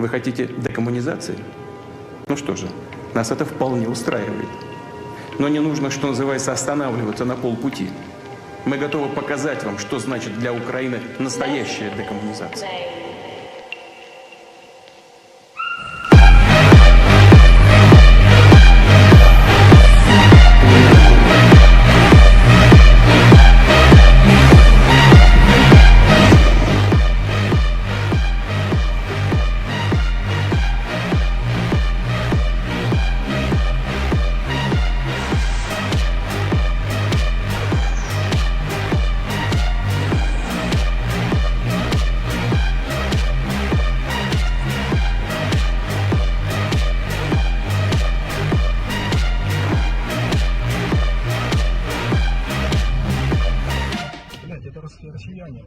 Вы хотите декоммунизации? Ну что же, нас это вполне устраивает. Но не нужно, что называется, останавливаться на полпути. Мы готовы показать вам, что значит для Украины настоящая декоммунизация. Это россияне.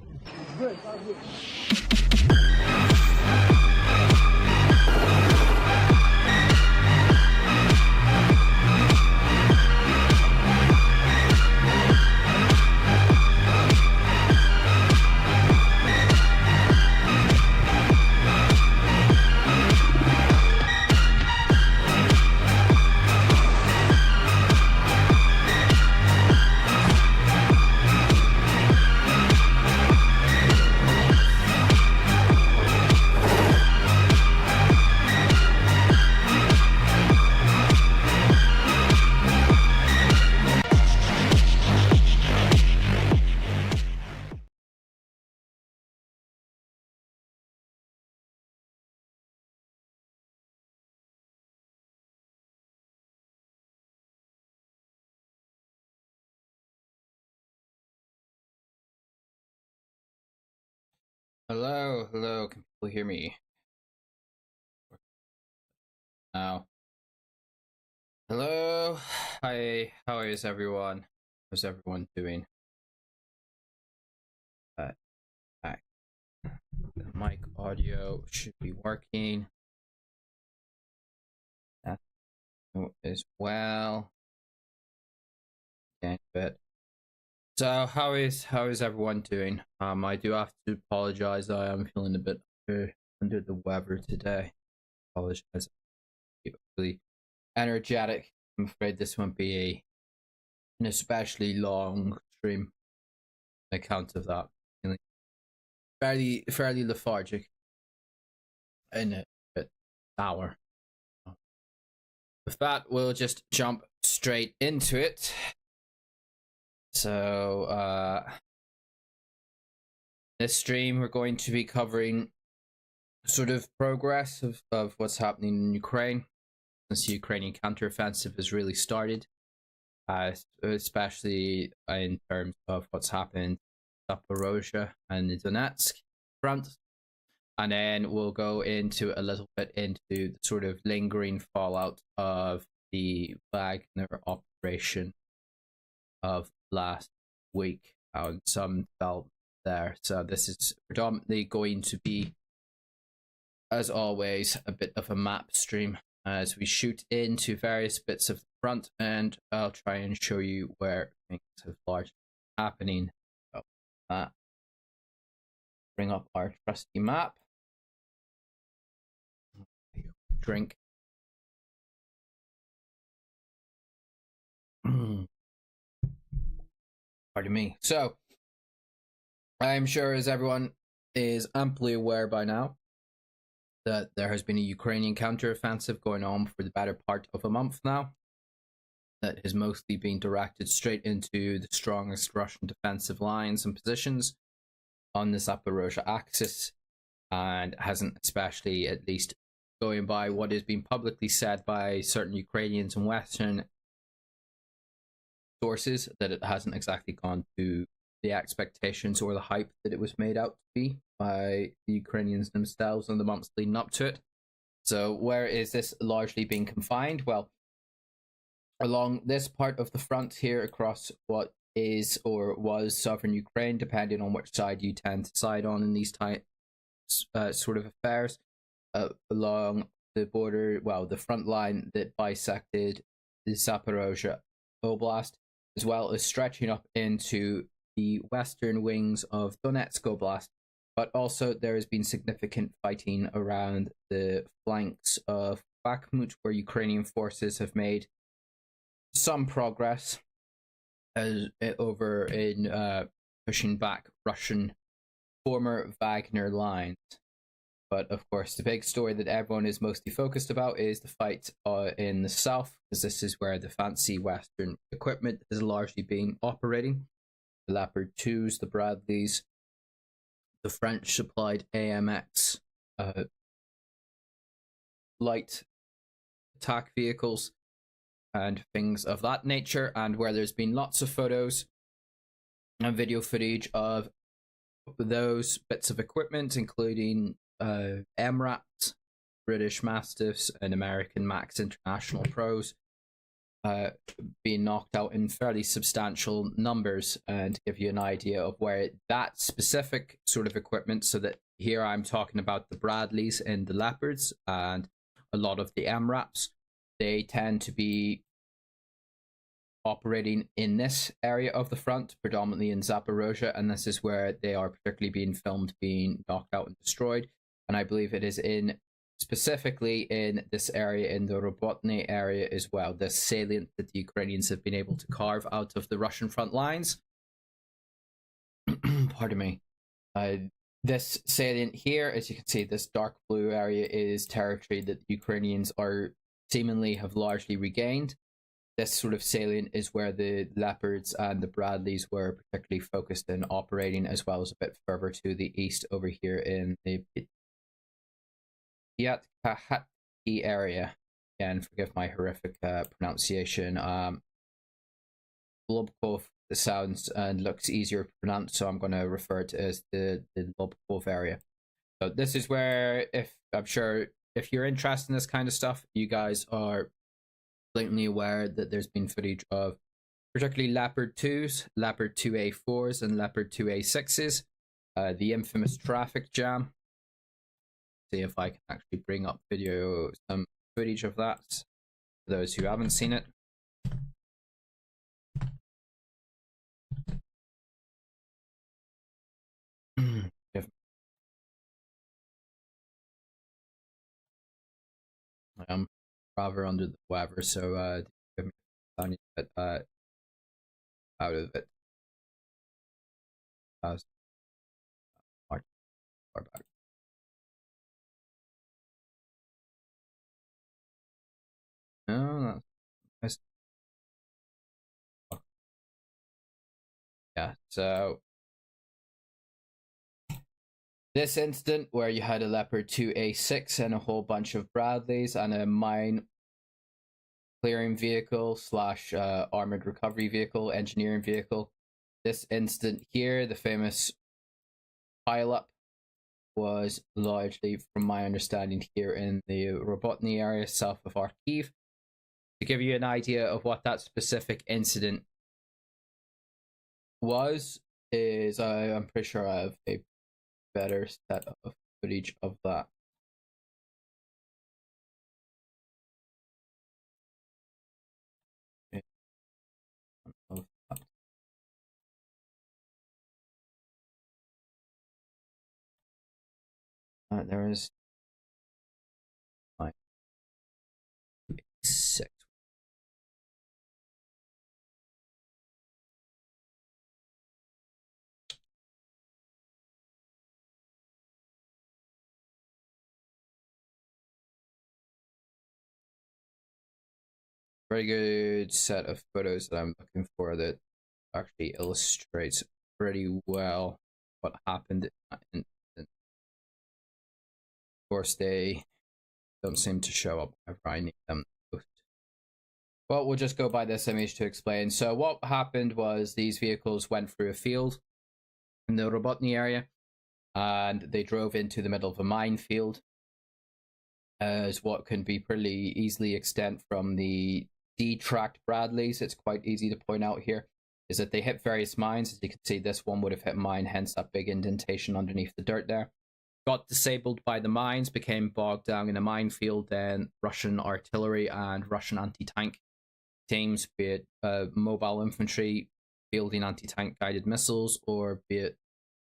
Hello, can people hear me? Now. Hello, hi, how is everyone? How's everyone doing? Back. The mic audio should be working. That as well. Okay, good. So how is everyone doing? I do have to apologize. I am feeling a bit under the weather today. Apologize. Really energetic. I'm afraid this won't be an especially long stream on account of that. Feeling fairly lethargic and a bit sour. With that, we'll just jump straight into it. So this stream we're going to be covering sort of progress of what's happening in Ukraine since the Ukrainian counteroffensive has really started, especially in terms of what's happened in Zaporozhe and the Donetsk front. And then we'll go into a little bit into the sort of lingering fallout of the Wagner operation of last week and some development there. So this is predominantly going to be, as always, a bit of a map stream as we shoot into various bits of the front, and I'll try and show you where things have largely been happening. So, bring up our trusty map. Drink. Pardon me. So, I'm sure as everyone is amply aware by now that there has been a Ukrainian counteroffensive going on for the better part of a month now that has mostly been directed straight into the strongest Russian defensive lines and positions on the Zaporozhe axis, and hasn't, especially at least going by what has been publicly said by certain Ukrainians and Western sources, that it hasn't exactly gone to the expectations or the hype that it was made out to be by the Ukrainians themselves in the months leading up to it. So where is this largely being confined? Well, along this part of the front here across what is or was southern Ukraine, depending on which side you tend to side on in these sort of affairs, along the border, well, the front line that bisected the Zaporozhe Oblast, as well as stretching up into the western wings of Donetsk Oblast, but also there has been significant fighting around the flanks of Bakhmut, where Ukrainian forces have made some progress over in pushing back Russian former Wagner lines. But of course, the big story that everyone is mostly focused about is the fight in the south, because this is where the fancy Western equipment has largely been operating. The Leopard 2s, the Bradleys, the French supplied AMX light attack vehicles, and things of that nature, and where there's been lots of photos and video footage of those bits of equipment, including MRAPs, British Mastiffs, and American Max International Pros, being knocked out in fairly substantial numbers. And to give you an idea of where that specific sort of equipment, so that here I'm talking about the Bradleys and the Leopards and a lot of the MRAPs, they tend to be operating in this area of the front, predominantly in Zaporozhe, and this is where they are particularly being filmed being knocked out and destroyed. And I believe it is in specifically in this area, in the Robotny area as well, the salient that the Ukrainians have been able to carve out of the Russian front lines. Pardon me. This salient here, as you can see, this dark blue area is territory that the Ukrainians are seemingly have largely regained. This sort of salient is where the Leopards and the Bradleys were particularly focused in operating, as well as a bit further to the east over here in the Yatkahati area. Again, forgive my horrific pronunciation. Lobkov sounds and looks easier to pronounce, so I'm going to refer to it as the Lobkov area. So this is where, I'm sure if you're interested in this kind of stuff, you guys are blatantly aware that there's been footage of particularly Leopard 2s, Leopard 2A4s, and Leopard 2A6s. The infamous traffic jam. See if I can actually bring up some footage of that for those who haven't seen it. I am rather under the weather, so give me a bit out of it. Far back. No, that's yeah. So this incident where you had a Leopard 2A6 and a whole bunch of Bradleys and a mine clearing vehicle / armored recovery vehicle, engineering vehicle. This incident here, the famous pile-up, was largely, from my understanding, here in the Robotny area south of Kharkiv. To give you an idea of what that specific incident was, is I'm pretty sure I have a better set of footage of that. There is 6. Very good set of photos that I'm looking for that actually illustrates pretty well what happened. Of course, they don't seem to show up whenever I need them. Well, we'll just go by this image to explain. So what happened was these vehicles went through a field in the Robotny area, and they drove into the middle of a minefield, as what can be pretty easily extend from the D-tracked Bradleys. It's quite easy to point out here is that they hit various mines. As you can see, this one would have hit mine, hence that big indentation underneath the dirt there. Got disabled by the mines, became bogged down in a minefield. Then Russian artillery and Russian anti-tank teams, be it mobile infantry fielding anti-tank guided missiles, or be it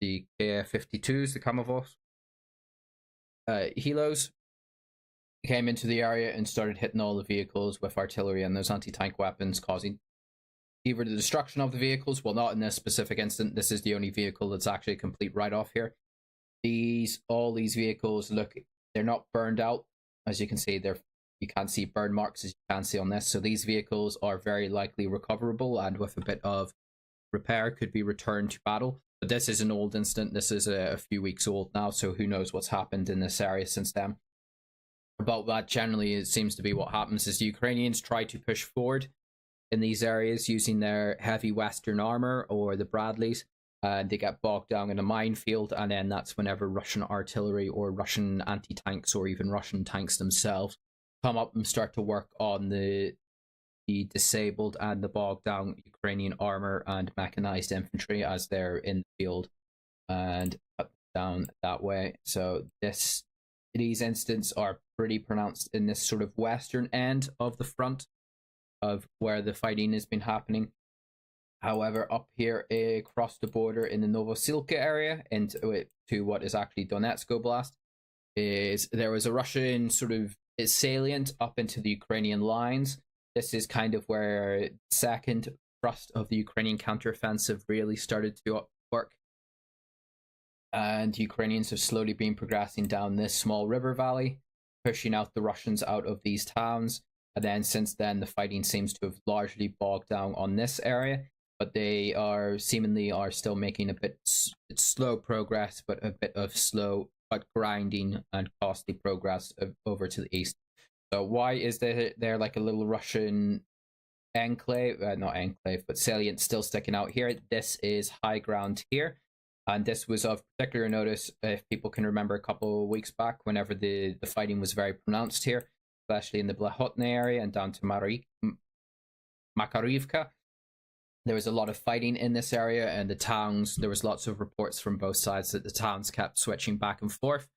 the Ka-52s, the Kamavos. Helos came into the area and started hitting all the vehicles with artillery and those anti-tank weapons, causing either the destruction of the vehicles. Well, not in this specific instant. This is the only vehicle that's actually a complete write-off here. All these vehicles, look, they're not burned out. As you can see, you can't see burn marks as you can see on this. So these vehicles are very likely recoverable, and with a bit of repair could be returned to battle. But this is an old incident. This is a few weeks old now, so who knows what's happened in this area since then. About that, generally, it seems to be what happens is the Ukrainians try to push forward in these areas using their heavy Western armor or the Bradleys, and they get bogged down in a minefield, and then that's whenever Russian artillery or Russian anti-tanks or even Russian tanks themselves come up and start to work on the disabled and the bogged down Ukrainian armor and mechanized infantry as they're in the field and cut down that way. So these incidents are pretty pronounced in this sort of western end of the front of where the fighting has been happening. However, up here across the border in the Novosilka area into what is actually Donetsk Oblast, there was a Russian sort of salient up into the Ukrainian lines. This is kind of where the second thrust of the Ukrainian counteroffensive really started to work. And Ukrainians have slowly been progressing down this small river valley, pushing out the Russians out of these towns. And then since then, the fighting seems to have largely bogged down on this area, but they are seemingly still making a bit slow progress, but a bit of slow but grinding and costly progress over to the east. So why is there like a little Russian enclave, not enclave, but salient still sticking out here? This is high ground here, and this was of particular notice if people can remember a couple of weeks back whenever the fighting was very pronounced here, especially in the Blahotny area and down to Makarivka. There was a lot of fighting in this area, and the towns, there was lots of reports from both sides that the towns kept switching back and forth.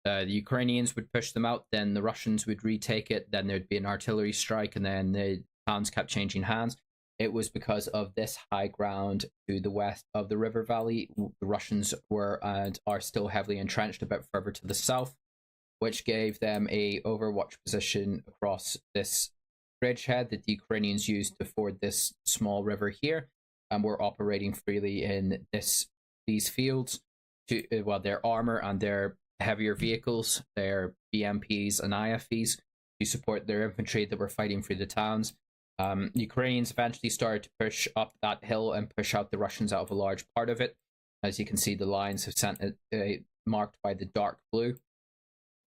The Ukrainians would push them out, then the Russians would retake it, then there'd be an artillery strike, and then the towns kept changing hands. It was because of this high ground to the west of the river valley. The Russians were and are still heavily entrenched a bit further to the south, which gave them a overwatch position across this bridgehead that the Ukrainians used to ford this small river here, and were operating freely in these fields to their armor and their heavier vehicles, their BMPs and IFVs, to support their infantry that were fighting through the towns. Ukrainians eventually started to push up that hill and push out the Russians out of a large part of it. As you can see, the lines have sent marked by the dark blue.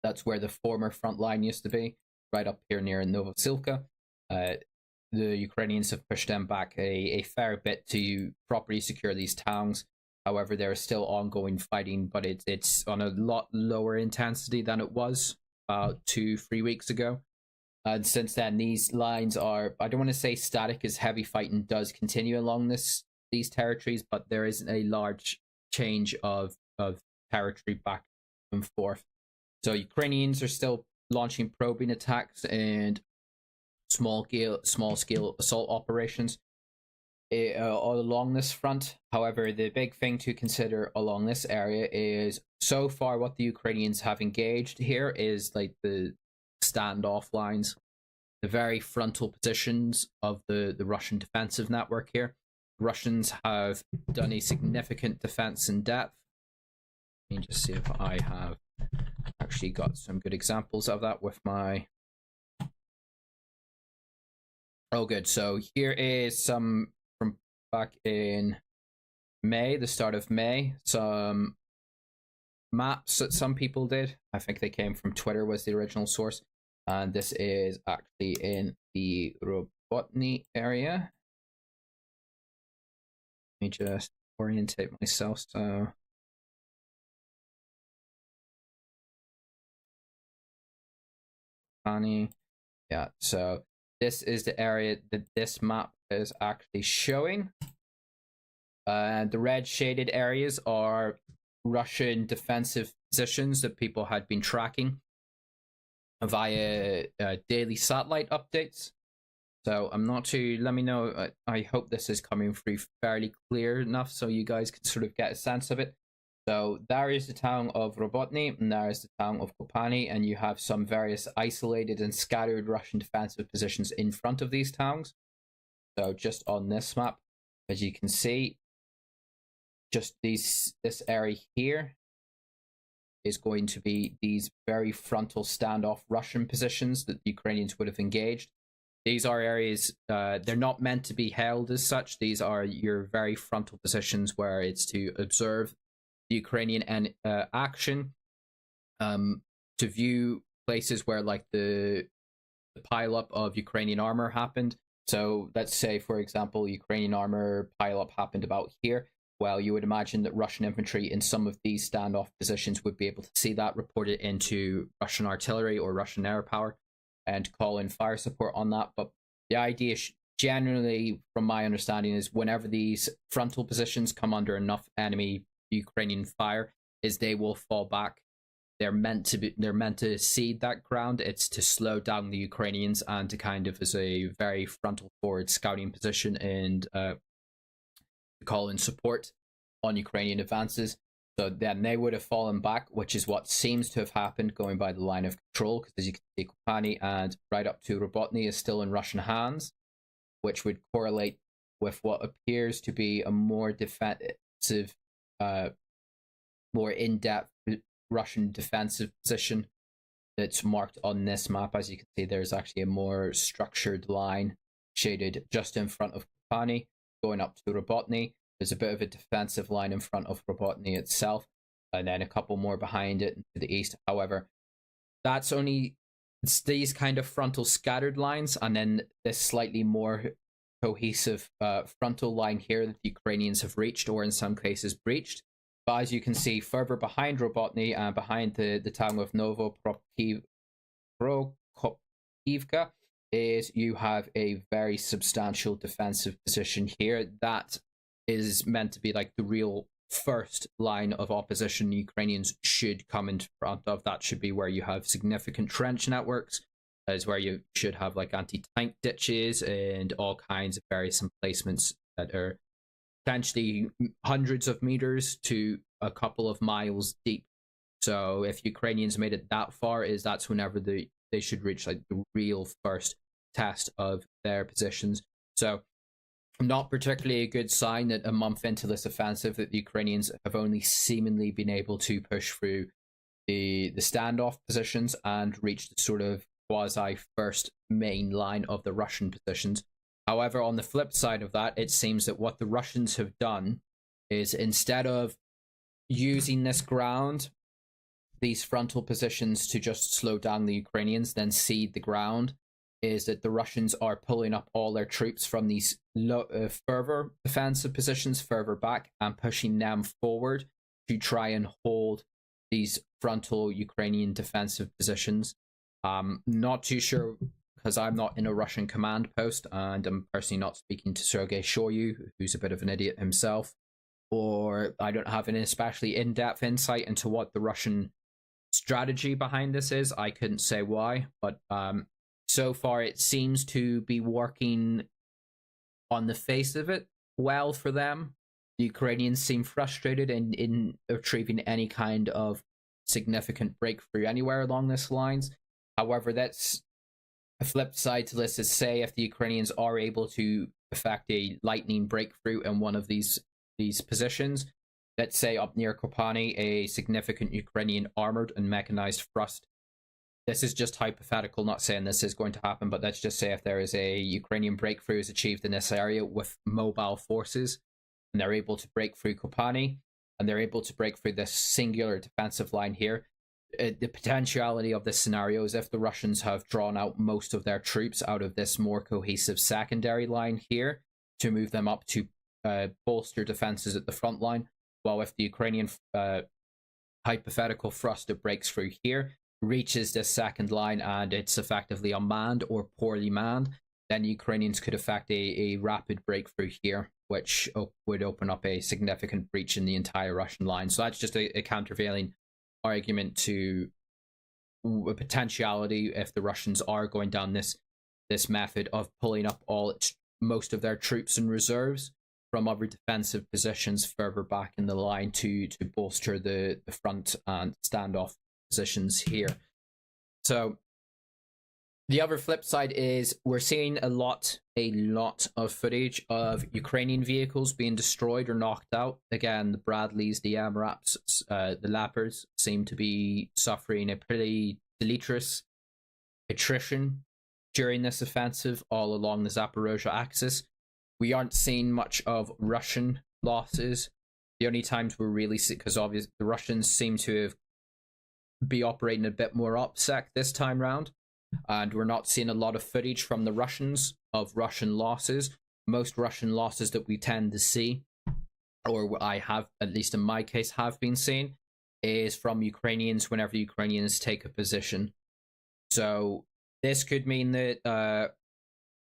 That's where the former front line used to be, right up here near Novosilka. The Ukrainians have pushed them back a fair bit to properly secure these towns. However, there is still ongoing fighting, but it's on a lot lower intensity than it was about 2-3 weeks ago. And since then, these lines are, I don't want to say static, as heavy fighting does continue along these territories, but there isn't a large change of territory back and forth. So Ukrainians are still launching probing attacks and small scale assault operations all along this front. However, the big thing to consider along this area is, so far what the Ukrainians have engaged here is like the standoff lines, the very frontal positions of the Russian defensive network here. The Russians have done a significant defense in depth. Let me just see if I have actually got some good examples of that with my... Oh, good. So here is some from back in May, the start of May, some maps that some people did. I think they came from Twitter, was the original source. And this is actually in the Robotny area. Let me just orientate myself. So yeah, so this is the area that this map is actually showing. And the red shaded areas are Russian defensive positions that people had been tracking via daily satellite updates. So I'm not too, let me know, I hope this is coming through fairly clear enough so you guys can sort of get a sense of it. So there is the town of Robotny, and there is the town of Kopani, and you have some various isolated and scattered Russian defensive positions in front of these towns. So just on this map, as you can see, just this area here is going to be these very frontal standoff Russian positions that the Ukrainians would have engaged. These are areas, they're not meant to be held as such. These are your very frontal positions where it's to observe the Ukrainian action, to view places where like the pile-up of Ukrainian armor happened. So let's say, for example, Ukrainian armor pile-up happened about here. Well, you would imagine that Russian infantry in some of these standoff positions would be able to see that, report it into Russian artillery or Russian air power, and call in fire support on that. But the idea generally, from my understanding, is whenever these frontal positions come under enough enemy Ukrainian fire, is they will fall back. They're meant to cede that ground. It's to slow down the Ukrainians and to kind of as a very frontal forward scouting position and call in support on Ukrainian advances. So then they would have fallen back, which is what seems to have happened going by the line of control, because as you can see, Kopani and right up to Robotny is still in Russian hands, which would correlate with what appears to be a more defensive, more in-depth Russian defensive position that's marked on this map. As you can see, there's actually a more structured line shaded just in front of Kopani, going up to Robotny. There's a bit of a defensive line in front of Robotny itself, and then a couple more behind it to the east. However, that's only these kind of frontal scattered lines, and then this slightly more cohesive frontal line here that the Ukrainians have reached, or in some cases breached. But as you can see, further behind Robotny and behind the town of Novoprokivka is you have a very substantial defensive position here that is meant to be like the real first line of opposition Ukrainians should come in front of. That should be where you have significant trench networks, is where you should have like anti-tank ditches and all kinds of various emplacements that are potentially hundreds of meters to a couple of miles deep. So if Ukrainians made it that far, that's whenever they should reach like the real first test of their positions. So not particularly a good sign that a month into this offensive that the Ukrainians have only seemingly been able to push through the standoff positions and reach the sort of quasi first main line of the Russian positions. However, on the flip side of that, it seems that what the Russians have done is, instead of using this ground, these frontal positions, to just slow down the Ukrainians, then cede the ground, is that the Russians are pulling up all their troops from these further defensive positions further back and pushing them forward to try and hold these frontal Ukrainian defensive positions. Not too sure, because I'm not in a Russian command post and I'm personally not speaking to Sergei Shoigu, who's a bit of an idiot himself, or I don't have an especially in-depth insight into what the Russian strategy behind this is. I couldn't say why, but so far it seems to be working on the face of it well for them. The Ukrainians seem frustrated in achieving any kind of significant breakthrough anywhere along this lines. However, that's a flip side to this, is say if the Ukrainians are able to effect a lightning breakthrough in one of these positions, let's say up near Kopani, a significant Ukrainian armored and mechanized thrust. This is just hypothetical, not saying this is going to happen, but let's just say if there is a Ukrainian breakthrough is achieved in this area with mobile forces, and they're able to break through Kopani, and they're able to break through this singular defensive line here. The potentiality of this scenario is if the Russians have drawn out most of their troops out of this more cohesive secondary line here to move them up to bolster defenses at the front line, while if the Ukrainian hypothetical thrust that breaks through here reaches this second line and it's effectively unmanned or poorly manned, then the Ukrainians could effect a rapid breakthrough here, which would open up a significant breach in the entire Russian line. So that's just a countervailing argument to a potentiality if the Russians are going down this method of pulling up most of their troops and reserves from other defensive positions further back in the line to bolster the front and standoff positions here. So the other flip side is we're seeing a lot of footage of Ukrainian vehicles being destroyed or knocked out. Again, the Bradleys, the AMRAPs, the Leopards seem to be suffering a pretty deleterious attrition during this offensive all along the Zaporozhe axis. We aren't seeing much of Russian losses. The only times we're really seeing, because obviously the Russians seem to be operating a bit more OPSEC this time round, and we're not seeing a lot of footage from the Russians of Russian losses. Most Russian losses that we tend to see, or I have, at least in my case, have been seeing, is from Ukrainians whenever Ukrainians take a position. So this could mean that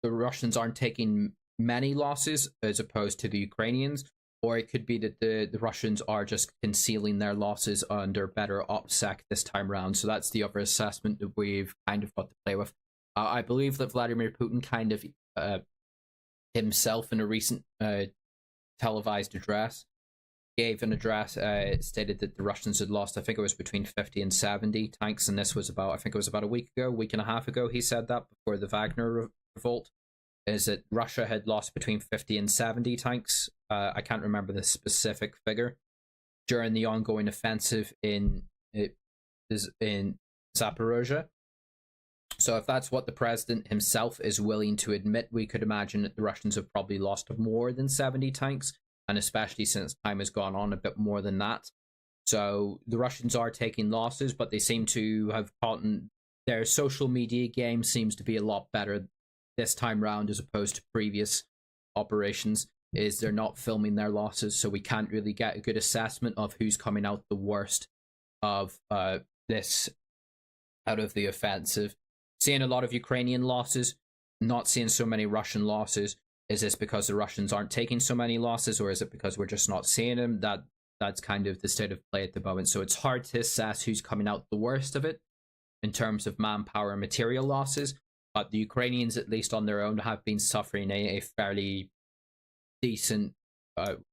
the Russians aren't taking many losses as opposed to the Ukrainians, or it could be that the Russians are just concealing their losses under better OPSEC this time around. So that's the other assessment that we've kind of got to play with. I believe that Vladimir Putin kind of himself in a recent televised address gave an address, stated that the Russians had lost, I think it was between 50 and 70 tanks, and this was about, I think it was about a week and a half ago he said that, before the Wagner revolt, is that Russia had lost between 50 and 70 tanks. I can't remember the specific figure during the ongoing offensive in Zaporozhe. So if that's what the president himself is willing to admit, we could imagine that the Russians have probably lost more than 70 tanks, and especially since time has gone on, a bit more than that. So the Russians are taking losses, but they seem to have caught in their social media game seems to be a lot better this time round as opposed to previous operations, is they're not filming their losses, so we can't really get a good assessment of who's coming out the worst of this out of the offensive. Seeing a lot of Ukrainian losses, not seeing so many Russian losses. Is this because the Russians aren't taking so many losses, or is it because we're just not seeing them? That's kind of the state of play at the moment. So it's hard to assess who's coming out the worst of it in terms of manpower and material losses. But the Ukrainians, at least on their own, have been suffering a fairly decent,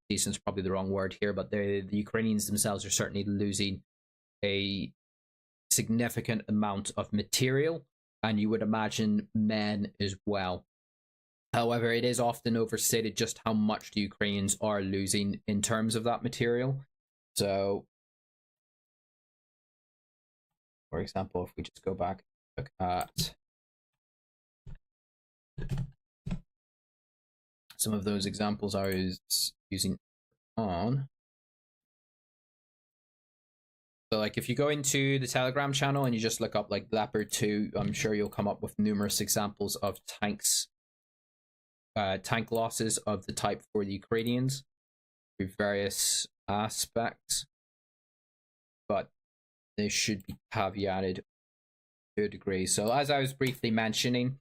decent's probably the wrong word here, but the Ukrainians themselves are certainly losing a significant amount of material, and you would imagine men as well. However, it is often overstated just how much the Ukrainians are losing in terms of that material. So, for example, if we just go back and look at some of those examples I was using on. So like if you go into the Telegram channel and you just look up like Leopard 2, I'm sure you'll come up with numerous examples of tanks, tank losses of the type for the Ukrainians through various aspects, but they should be caveated to a degree. So as I was briefly mentioning,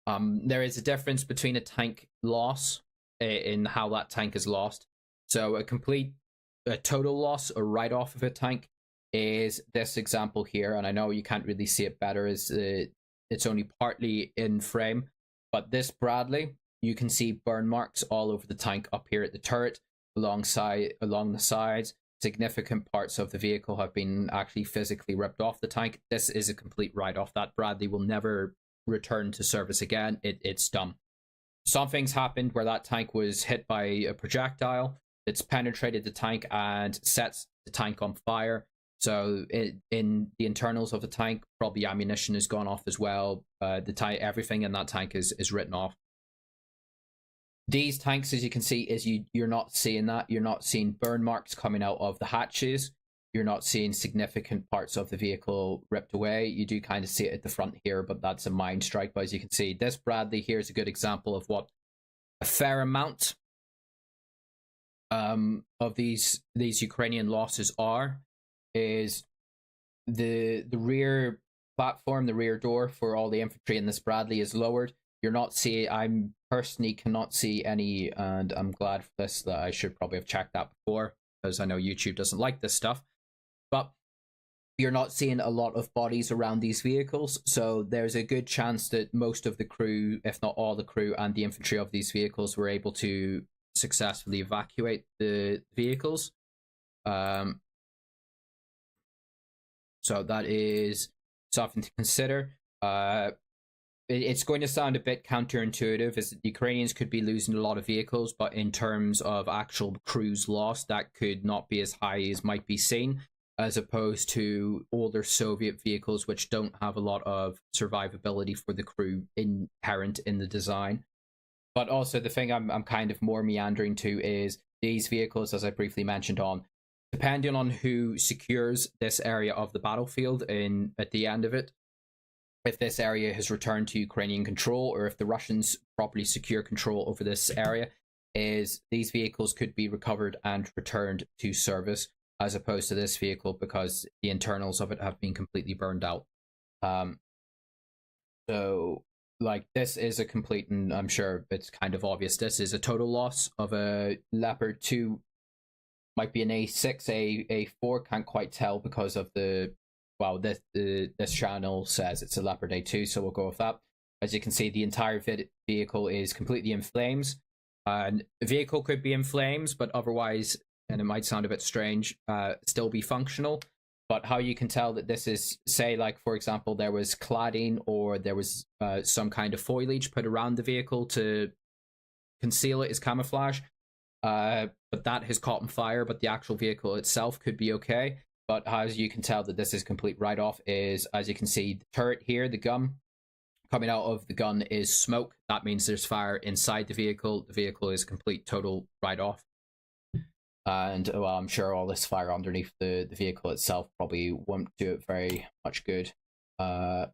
there is a difference between a tank loss in how that tank is lost. So a total loss or write-off of a tank is this example here, and I know you can't really see it better as it's only partly in frame, but this Bradley, you can see burn marks all over the tank up here at the turret, along the sides. Significant parts of the vehicle have been actually physically ripped off the tank. This is a complete write-off. That Bradley will never return to service again. It's done. Something's happened where that tank was hit by a projectile that's penetrated the tank and sets the tank on fire. So in the internals of the tank, probably ammunition has gone off as well. The tank, everything in that tank is written off. These tanks, as you can see, is you're not seeing that. You're not seeing burn marks coming out of the hatches. You're not seeing significant parts of the vehicle ripped away. You do kind of see it at the front here, but that's a mine strike. But as you can see, this Bradley here is a good example of what a fair amount of these Ukrainian losses are. Is the rear platform, the rear door for all the infantry in this Bradley is lowered. You're not seeing, I personally cannot see any, and I'm glad for this, that I should probably have checked that before, because I know YouTube doesn't like this stuff. But you're not seeing a lot of bodies around these vehicles, so there's a good chance that most of the crew, if not all the crew and the infantry of these vehicles, were able to successfully evacuate the vehicles. So that is something to consider. It's going to sound a bit counterintuitive, as the Ukrainians could be losing a lot of vehicles, but in terms of actual crews lost, that could not be as high as might be seen, as opposed to older Soviet vehicles, which don't have a lot of survivability for the crew inherent in the design. But also, the thing I'm kind of more meandering to is these vehicles, as I briefly mentioned on, depending on who secures this area of the battlefield at the end of it, if this area has returned to Ukrainian control, or if the Russians properly secure control over this area, is these vehicles could be recovered and returned to service, as opposed to this vehicle, because the internals of it have been completely burned out. So, like, this is a complete, and I'm sure it's kind of obvious, this is a total loss of a Leopard 2, might be an A6, A4, can't quite tell because of the, well, this channel says it's a Leopard A2, so we'll go with that. As you can see, the entire vehicle is completely in flames. And the vehicle could be in flames, but otherwise, and it might sound a bit strange, still be functional. But how you can tell that this is, say, like, for example, there was cladding or there was some kind of foliage put around the vehicle to conceal it as camouflage, but that has caught on fire, but the actual vehicle itself could be okay. But how you can tell that this is complete write-off is, as you can see, the turret here, the gun, coming out of the gun is smoke. That means there's fire inside the vehicle. The vehicle is complete, total write-off. And, well, I'm sure all this fire underneath the vehicle itself probably won't do it very much good. Can't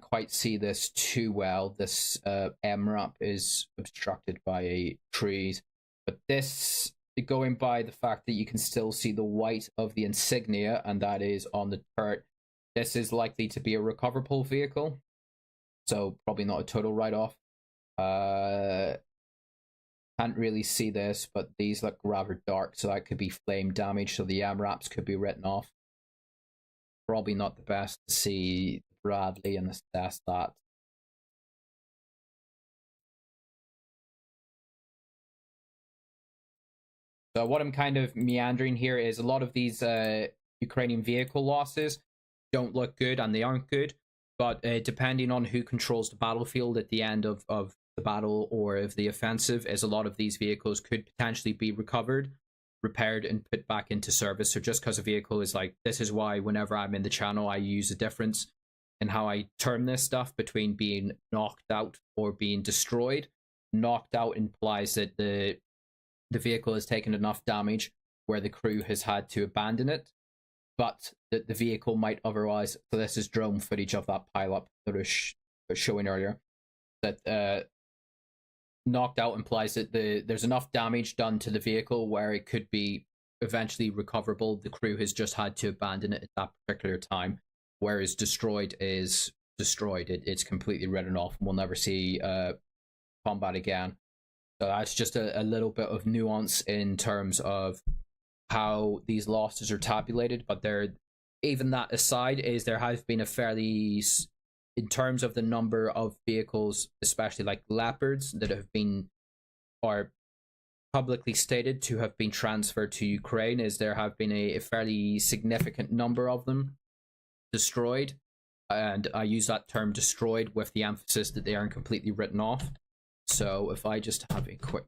quite see this too well. This MRAP is obstructed by trees. But this, going by the fact that you can still see the white of the insignia, and that is on the turret, this is likely to be a recoverable vehicle. So probably not a total write-off. Can't really see this, but these look rather dark, so that could be flame damage, so the MRAPs could be written off. Probably not the best to see Bradley and assess that. So what I'm kind of meandering here is a lot of these Ukrainian vehicle losses don't look good, and they aren't good, but depending on who controls the battlefield at the end of the battle or of the offensive, is a lot of these vehicles could potentially be recovered, repaired, and put back into service. So just because a vehicle is like, this is why whenever I'm in the channel I use a difference in how I term this stuff between being knocked out or being destroyed. Knocked out implies that the vehicle has taken enough damage where the crew has had to abandon it, but that the vehicle might otherwise, so this is drone footage of that pileup that I was showing earlier, that knocked out implies that there's enough damage done to the vehicle where it could be eventually recoverable. The crew has just had to abandon it at that particular time, whereas destroyed is destroyed. It's completely written off and we'll never see combat again. So that's just a little bit of nuance in terms of how these losses are tabulated, but even that aside, is there has been a fairly, in terms of the number of vehicles, especially like Leopards, that have been, or publicly stated to have been transferred to Ukraine, is there have been a fairly significant number of them destroyed, and I use that term destroyed with the emphasis that they aren't completely written off. So if I just have a quick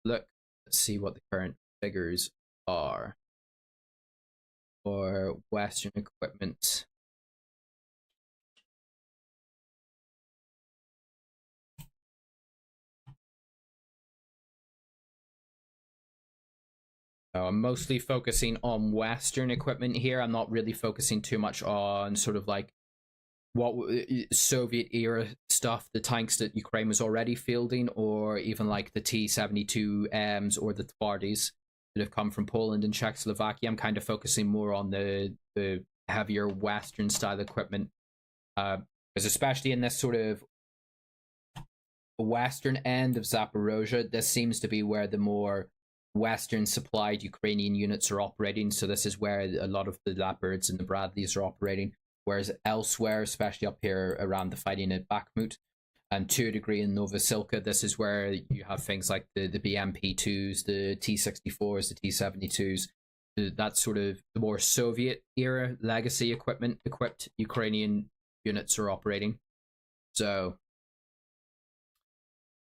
look, let's see what the current figures are for Western equipment. So I'm mostly focusing on Western equipment here. I'm not really focusing too much on sort of like what Soviet era stuff, the tanks that Ukraine was already fielding, or even like the T-72Ms or the Twardys that have come from Poland and Czechoslovakia. I'm kind of focusing more on the heavier Western style equipment, because especially in this sort of western end of Zaporozhe, this seems to be where the more Western supplied Ukrainian units are operating. So this is where a lot of the Leopards and the Bradleys are operating. Whereas elsewhere, especially up here around the fighting at Bakhmut and to a degree in Novosilka, this is where you have things like the BMP-2s, the T-64s, the T-72s, that sort of the more Soviet era legacy equipped Ukrainian units are operating. So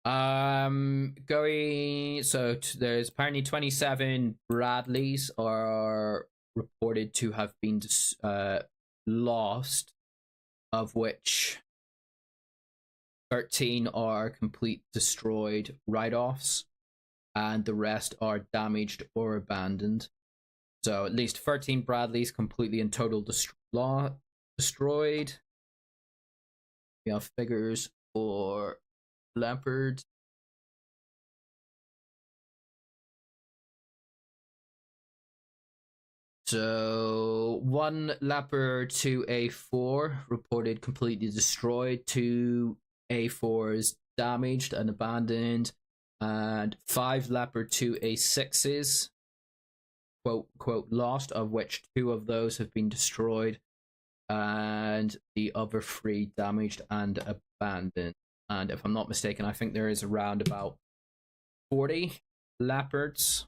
there's apparently 27 Bradleys are reported to have been lost, of which 13 are complete destroyed write-offs and the rest are damaged or abandoned. So at least 13 Bradleys completely and total destroyed. We have figures for Leopard. So 1 Leopard 2A4 reported completely destroyed, 2 A4s damaged and abandoned, and 5 Leopard 2A6s quote lost, of which 2 of those have been destroyed and the other 3 damaged and abandoned. And if I'm not mistaken, I think there is around about 40 Leopards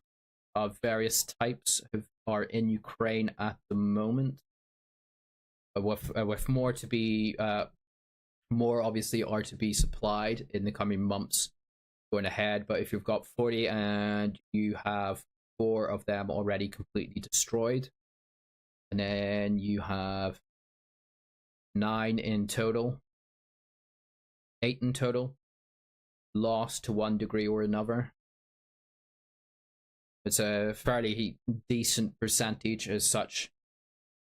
of various types are in Ukraine at the moment, with more to be more obviously are to be supplied in the coming months going ahead. But if you've got 40 and you have 4 of them already completely destroyed, and then you have 9 in total, 8 in total lost to one degree or another, it's a fairly decent percentage as such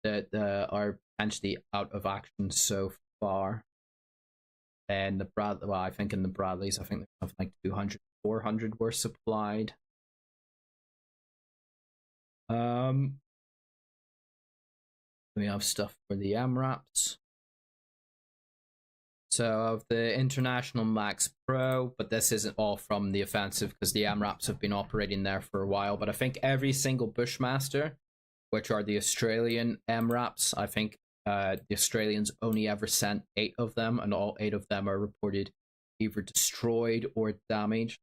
that are potentially out of action so far. And I think in the Bradleys, I think there's something like 200, 400 were supplied. We have stuff for the MRAPs. So of the International Max Pro, but this isn't all from the offensive because the MRAPs have been operating there for a while. But I think every single Bushmaster, which are the Australian MRAPs, I think the Australians only ever sent 8 of them, and all 8 of them are reported either destroyed or damaged.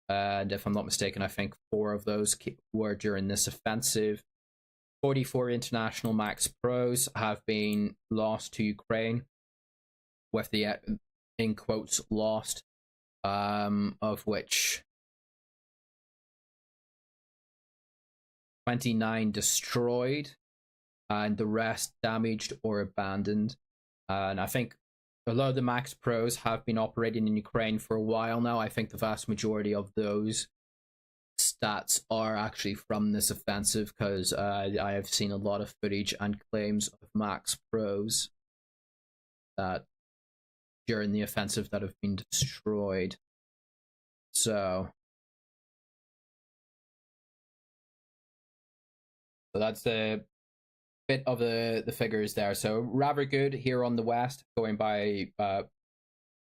And if I'm not mistaken, I think 4 of those were during this offensive. 44 International Max Pros have been lost to Ukraine, with the in quotes lost, of which 29 destroyed and the rest damaged or abandoned. And I think a lot of the Max Pros have been operating in Ukraine for a while now. I think the vast majority of those stats are actually from this offensive, because I have seen a lot of footage and claims of Max Pros that during the offensive that have been destroyed. So that's the bit of the figures there. So rather good here on the west, going by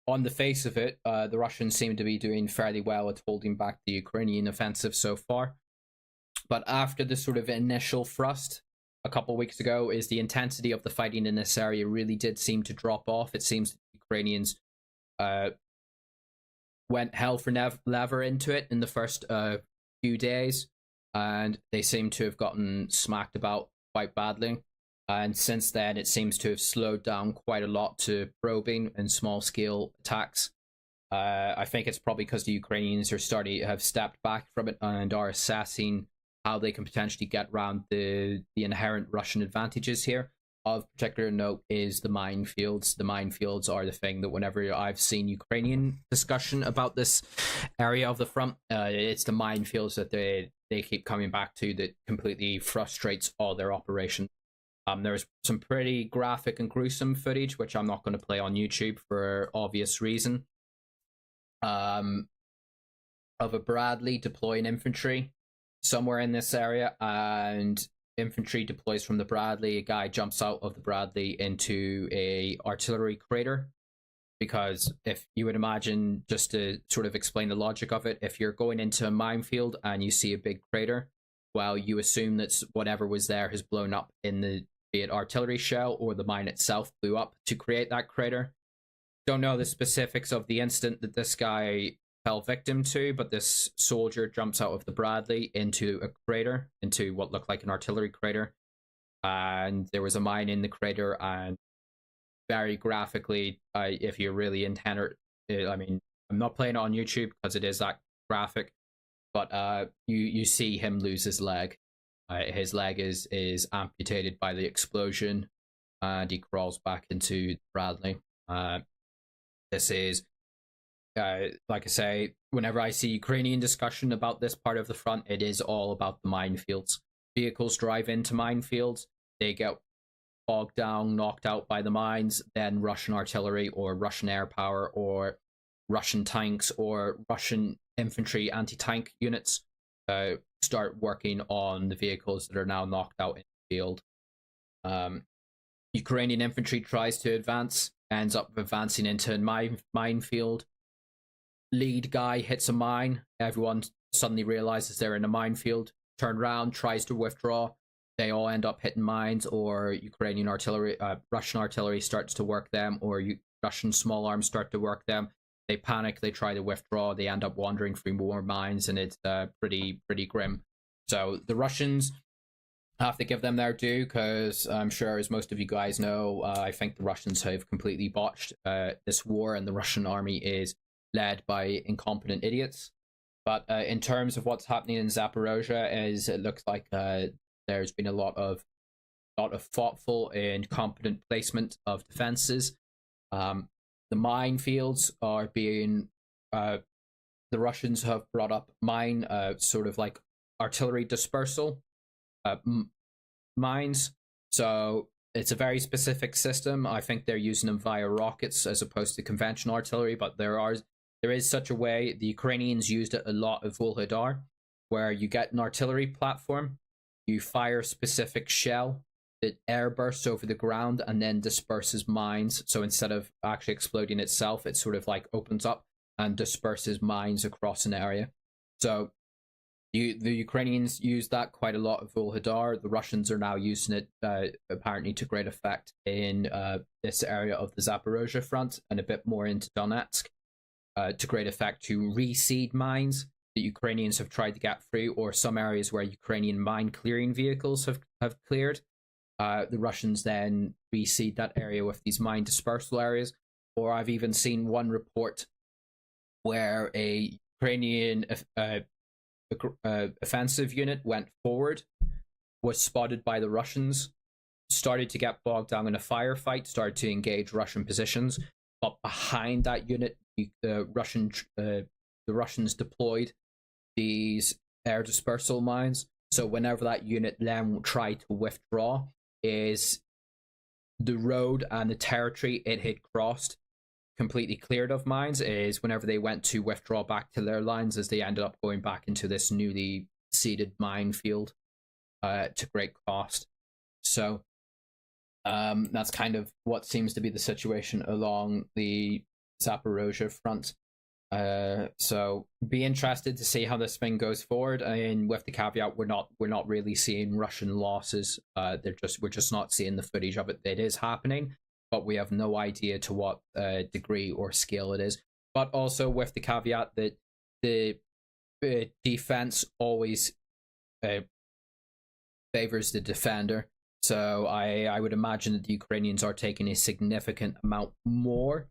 on the face of it, the Russians seem to be doing fairly well at holding back the Ukrainian offensive so far. But after the sort of initial thrust a couple weeks ago, is the intensity of the fighting in this area really did seem to drop off. It seems that the Ukrainians went hell for leather into it in the first few days, and they seem to have gotten smacked about quite badly. And since then, it seems to have slowed down quite a lot to probing and small-scale attacks. I think it's probably because the Ukrainians have stepped back from it and are assessing how they can potentially get around the inherent Russian advantages here. Of particular note is the minefields. The minefields are the thing that whenever I've seen Ukrainian discussion about this area of the front, it's the minefields that they keep coming back to that completely frustrates all their operations. There's some pretty graphic and gruesome footage, which I'm not going to play on YouTube for obvious reason, of a Bradley deploying infantry somewhere in this area, and infantry deploys from the Bradley. A guy jumps out of the Bradley into a artillery crater, because if you would imagine, just to sort of explain the logic of it, if you're going into a minefield and you see a big crater, well, you assume that whatever was there has blown up in the, be it artillery shell or the mine itself blew up to create that crater. Don't know the specifics of the incident that this guy fell victim to, but this soldier jumps out of the Bradley into a crater, into what looked like an artillery crater, and there was a mine in the crater. And very graphically, if you're really into I mean, I'm not playing it on YouTube because it is that graphic, but you see him lose his leg. His leg is amputated by the explosion, and he crawls back into Bradley. This is, like I say, whenever I see Ukrainian discussion about this part of the front, it is all about the minefields. Vehicles drive into minefields, they get bogged down, knocked out by the mines, then Russian artillery or Russian air power or Russian tanks or Russian infantry anti-tank units start working on the vehicles that are now knocked out in the field. Ukrainian infantry tries to advance, ends up advancing into a minefield. Lead guy hits a mine. Everyone suddenly realizes they're in a minefield. Turn around, tries to withdraw. They all end up hitting mines, or Ukrainian artillery, Russian artillery starts to work them, or Russian small arms start to work them. They panic. They try to withdraw. They end up wandering through more mines, and it's pretty grim. So the Russians, have to give them their due, because I'm sure, as most of you guys know, I think the Russians have completely botched this war, and the Russian army is led by incompetent idiots. But in terms of what's happening in Zaporozhe, is it looks like there's been a lot of thoughtful and competent placement of defenses. The minefields are being the Russians have brought up mine sort of like artillery dispersal mines. So it's a very specific system. I think they're using them via rockets as opposed to conventional artillery, but there is such a way. The Ukrainians used it a lot at Volhodar, where you get an artillery platform, you fire a specific shell that airbursts over the ground and then disperses mines. So instead of actually exploding itself, it sort of like opens up and disperses mines across an area. So the Ukrainians use that quite a lot at Volhodar. The Russians are now using it apparently to great effect in this area of the Zaporozhye front and a bit more into Donetsk to great effect to reseed mines that Ukrainians have tried to get through, or some areas where Ukrainian mine clearing vehicles have cleared. The Russians then reseed that area with these mine dispersal areas. Or I've even seen one report where a Ukrainian offensive unit went forward, was spotted by the Russians, started to get bogged down in a firefight, started to engage Russian positions, but behind that unit, the Russians deployed these air dispersal mines. So whenever that unit then tried to withdraw, is the road and the territory it had crossed completely cleared of mines, is whenever they went to withdraw back to their lines, as they ended up going back into this newly seeded minefield to great cost. So that's kind of what seems to be the situation along the Zaporozhye front. So be interested to see how this thing goes forward. I mean, with the caveat, we're not really seeing Russian losses. We're just not seeing the footage of it. It is happening, but we have no idea to what degree or scale it is. But also with the caveat that the defense always favors the defender. So I would imagine that the Ukrainians are taking a significant amount more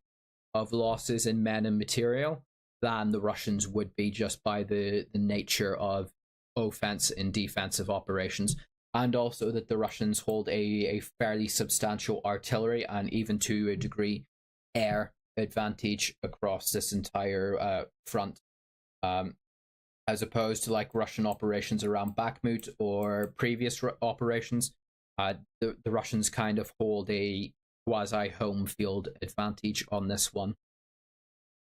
of losses in men and material than the Russians would be, just by the nature of offense and defensive operations. And also that the Russians hold a fairly substantial artillery and even to a degree air advantage across this entire front, as opposed to like Russian operations around Bakhmut or previous operations. The Russians kind of hold a quasi home field advantage on this one.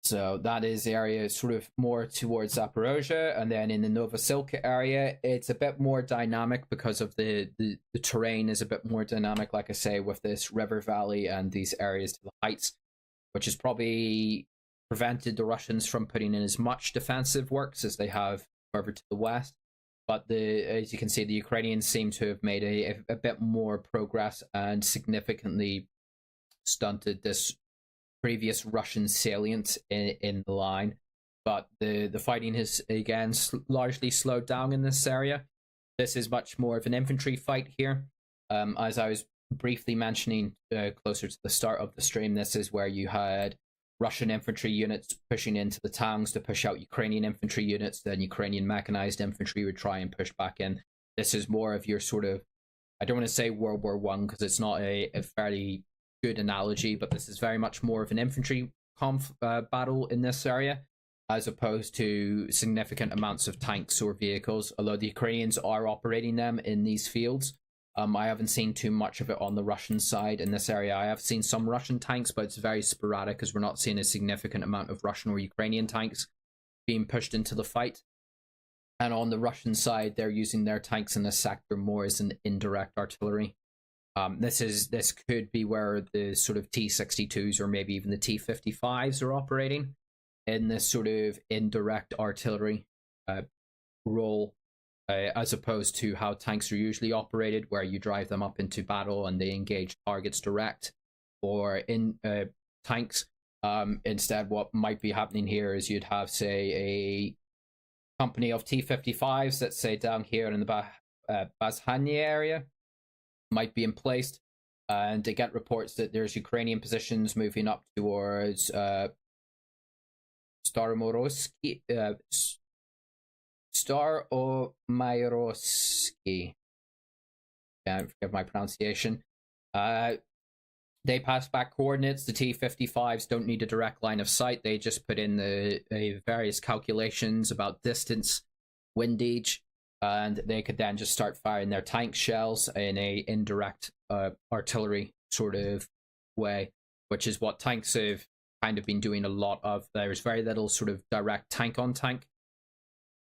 So that is the area sort of more towards Zaporozhye, and then in the Novosilka area, it's a bit more dynamic because of the terrain is a bit more dynamic, like I say, with this river valley and these areas to the heights. which has probably prevented the Russians from putting in as much defensive works as they have further to the west. But as you can see, the Ukrainians seem to have made a bit more progress and significantly stunted this previous Russian salient in the line. But the fighting has again largely slowed down in this area. This is much more of an infantry fight here. As I was briefly mentioning closer to the start of the stream, this is where you had Russian infantry units pushing into the towns to push out Ukrainian infantry units. Then Ukrainian mechanized infantry would try and push back in. This is more of your sort of, I don't want to say World War One because it's not a fairly good analogy, but this is very much more of an infantry battle in this area, as opposed to significant amounts of tanks or vehicles, although the Ukrainians are operating them in these fields. I haven't seen too much of it on the Russian side in this area. I have seen some Russian tanks, but it's very sporadic because we're not seeing a significant amount of Russian or Ukrainian tanks being pushed into the fight. And on the Russian side, they're using their tanks in this sector more as an indirect artillery. This could be where the sort of T-62s or maybe even the T-55s are operating in this sort of indirect artillery role. As opposed to how tanks are usually operated, where you drive them up into battle and they engage targets direct, or in tanks. Instead, what might be happening here is you'd have, say, a company of T-55s, let's say down here in the Bazhanye area, might be emplaced, and they get reports that there's Ukrainian positions moving up towards Staromorosky. Staromairovsky. I forget my pronunciation. They pass back coordinates. The T-55s don't need a direct line of sight. They just put in the various calculations about distance, windage, and they could then just start firing their tank shells in a indirect artillery sort of way, which is what tanks have kind of been doing a lot of. There's very little sort of direct tank-on-tank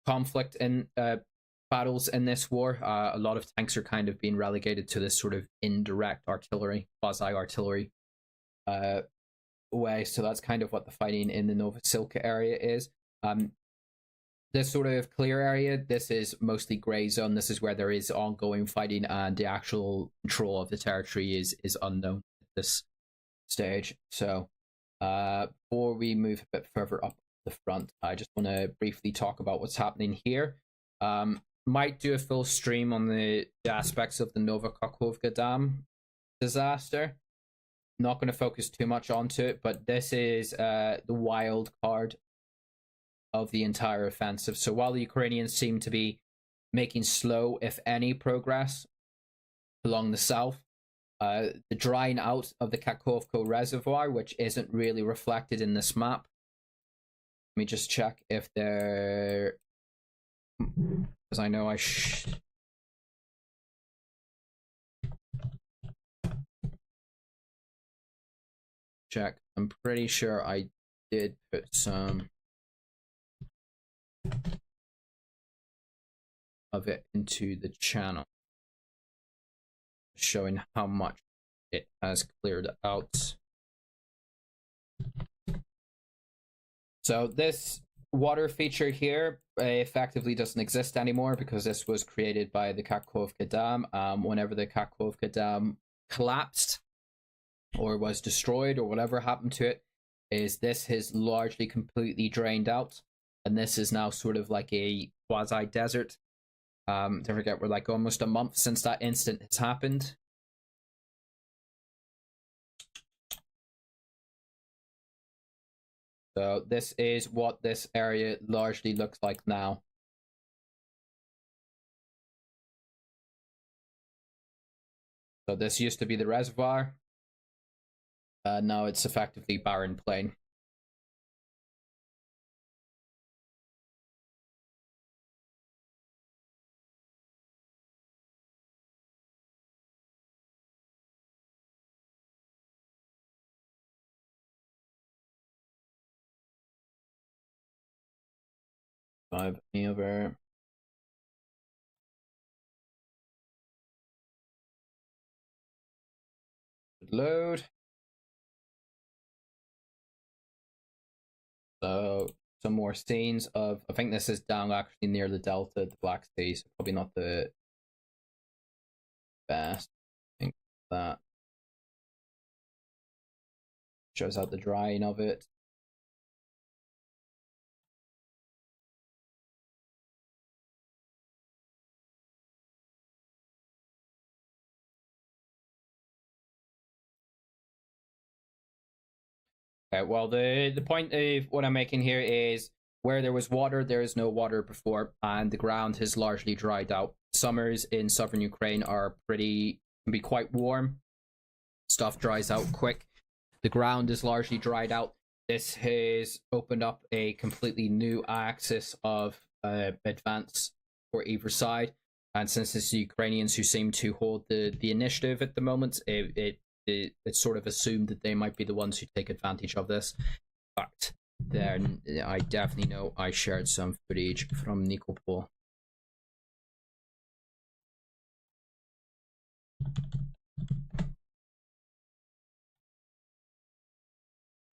conflict in battles in this war. A lot of tanks are kind of being relegated to this sort of indirect artillery, quasi-artillery way. So that's kind of what the fighting in the Novosilka area is. This sort of clear area, this is mostly grey zone. This is where there is ongoing fighting, and the actual control of the territory is unknown at this stage. So before we move a bit further up the front, I just want to briefly talk about what's happening here. Might do a full stream on the aspects of the Novokakhovka Dam disaster. Not going to focus too much onto it, but this is the wild card of the entire offensive. So while the Ukrainians seem to be making slow, if any, progress along the south, the drying out of the Kakhovka Reservoir, which isn't really reflected in this map. Let me just check if they're... because I know I check. I'm pretty sure I did put some of it into the channel, showing how much it has cleared out. So this water feature here effectively doesn't exist anymore because this was created by the Kakhovka Dam. Whenever the Kakhovka Dam collapsed or was destroyed or whatever happened to it, is this has largely completely drained out, and this is now sort of like a quasi-desert. Don't forget, we're like almost a month since that incident has happened. So this is what this area largely looks like now. So this used to be the reservoir. Now it's effectively barren plain. Have any other load? So some more scenes of, I think this is down actually near the Delta, the Black Sea, so probably not the best. I think that shows out the drying of it. Okay, well, the point of what I'm making here is where there was water, there is no water before, and the ground has largely dried out. Summers in southern Ukraine are can be quite warm. Stuff dries out quick. The ground is largely dried out. This has opened up a completely new axis of advance for either side. And since it's the Ukrainians who seem to hold the initiative at the moment, it's sort of assumed that they might be the ones who take advantage of this. But then I definitely know I shared some footage from Nikopol.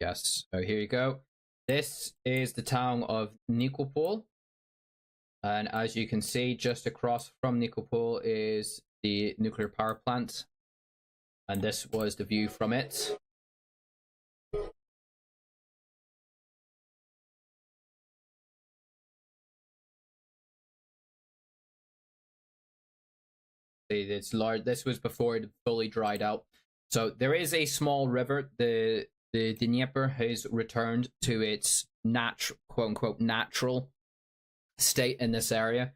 Yes, so here you go. This is the town of Nikopol. And as you can see, just across from Nikopol is the nuclear power plant. And this was the view from it. It's large. This was before it fully dried out. So there is a small river. The Dnieper has returned to its quote unquote natural state in this area.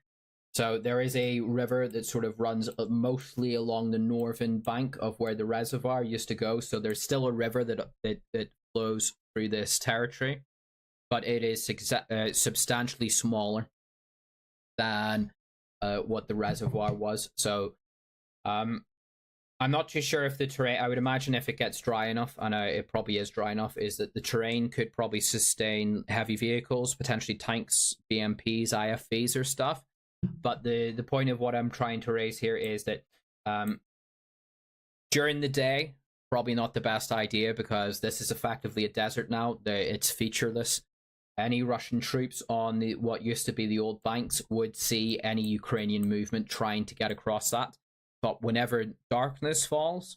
So there is a river that sort of runs mostly along the northern bank of where the reservoir used to go. So there's still a river that flows through this territory, but it is substantially smaller than what the reservoir was. So I'm not too sure if the terrain, I would imagine if it gets dry enough, and it probably is dry enough, is that the terrain could probably sustain heavy vehicles, potentially tanks, BMPs, IFVs or stuff. But the point of what I'm trying to raise here is that during the day, probably not the best idea because this is effectively a desert now. It's featureless. Any Russian troops on what used to be the old banks would see any Ukrainian movement trying to get across that. But whenever darkness falls,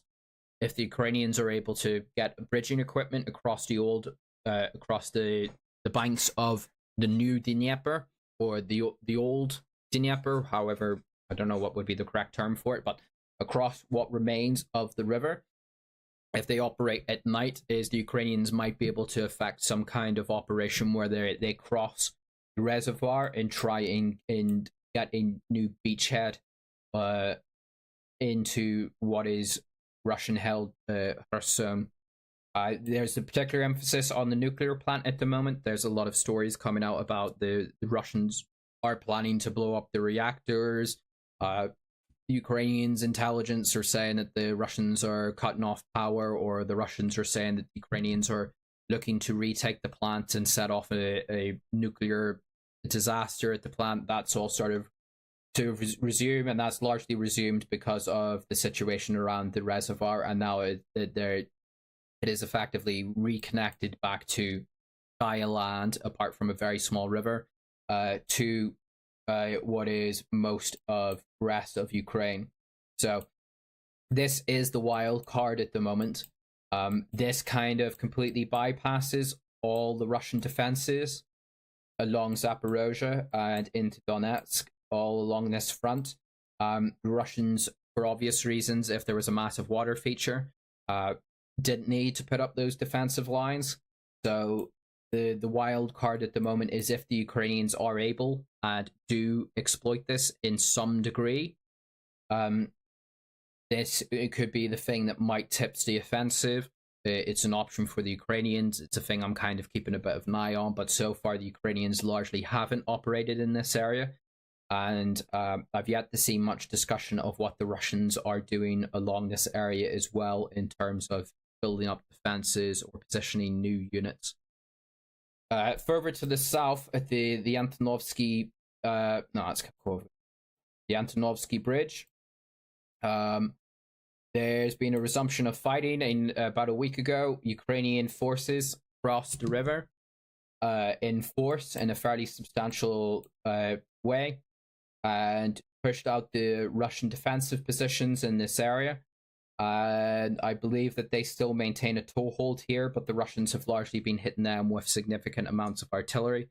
if the Ukrainians are able to get bridging equipment across the banks of the new Dnieper or the old Dnieper, however, I don't know what would be the correct term for it, but across what remains of the river, if they operate at night, is the Ukrainians might be able to effect some kind of operation where they cross the reservoir and try and get a new beachhead into what is Russian-held Kherson. There's a particular emphasis on the nuclear plant at the moment. There's a lot of stories coming out about the Russians are planning to blow up the reactors. Ukrainians' intelligence are saying that the Russians are cutting off power, or the Russians are saying that the Ukrainians are looking to retake the plant and set off a nuclear disaster at the plant. That's all sort of to resume, and that's largely resumed because of the situation around the reservoir, and now it is effectively reconnected back to Gaia land, apart from a very small river, to what is most of the rest of Ukraine. So this is the wild card at the moment. This kind of completely bypasses all the Russian defenses along Zaporozhe and into Donetsk, all along this front. The Russians, for obvious reasons, if there was a massive water feature, didn't need to put up those defensive lines. So the wild card at the moment is if the Ukrainians are able and do exploit this in some degree, it could be the thing that might tips the offensive. It's an option for the Ukrainians. It's a thing I'm kind of keeping a bit of an eye on, but so far the Ukrainians largely haven't operated in this area. And I've yet to see much discussion of what the Russians are doing along this area as well in terms of building up defenses or positioning new units. Further to the south at the Antonovsky, the Antonovsky Bridge, there's been a resumption of fighting. In about a week ago, Ukrainian forces crossed the river in force in a fairly substantial way and pushed out the Russian defensive positions in this area. And I believe that they still maintain a toehold here, but the Russians have largely been hitting them with significant amounts of artillery.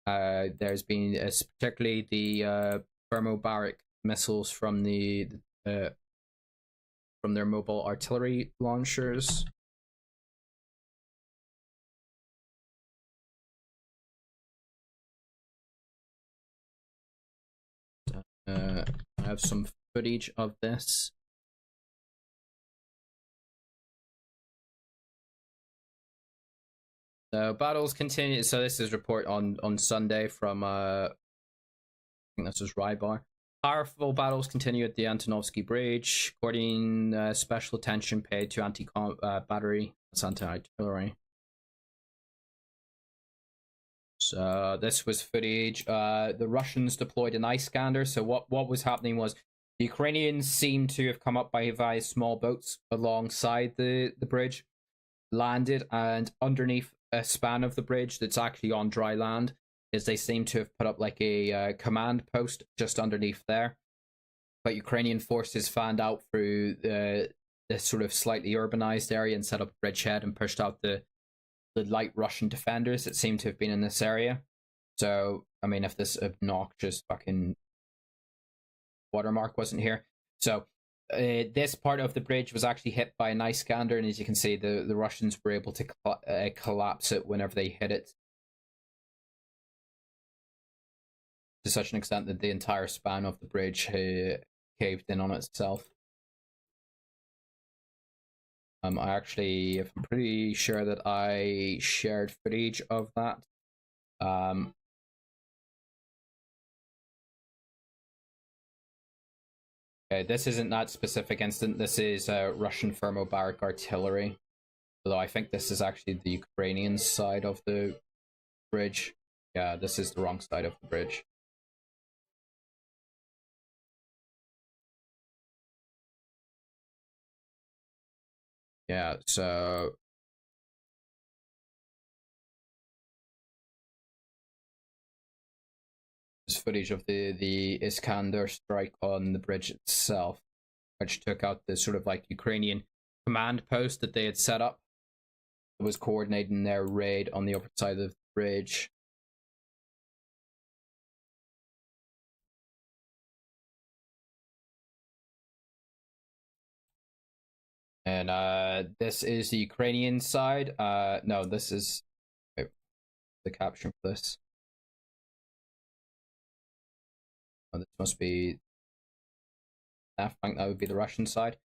There's been particularly the thermobaric missiles from their mobile artillery launchers. I have some footage of this. So battles continue. So this is report on Sunday from I think this is Rybar. Powerful battles continue at the Antonovsky Bridge, according special attention paid to anti-battery, that's anti-artillery. So this was footage. The Russians deployed an ice scanner. So what was happening was the Ukrainians seemed to have come up by via small boats alongside the bridge, landed, and underneath a span of the bridge that's actually on dry land is they seem to have put up like a command post just underneath there. But Ukrainian forces fanned out through this sort of slightly urbanized area and set up a bridgehead and pushed out the light Russian defenders that seem to have been in this area. So, I mean, if this obnoxious fucking watermark wasn't here. So, this part of the bridge was actually hit by an ice scanner, and as you can see, the Russians were able to collapse it whenever they hit it, to such an extent that the entire span of the bridge caved in on itself. I'm pretty sure that I shared footage of that. Okay, this isn't that specific incident. This is Russian thermobaric artillery. Although I think this is actually the Ukrainian side of the bridge. Yeah, this is the wrong side of the bridge. Yeah, so this footage of the Iskander strike on the bridge itself, which took out the sort of like Ukrainian command post that they had set up. It was coordinating their raid on the upper side of the bridge. And this is the Ukrainian side. No, this is the caption for this. Oh, this must be I think that would be the Russian side.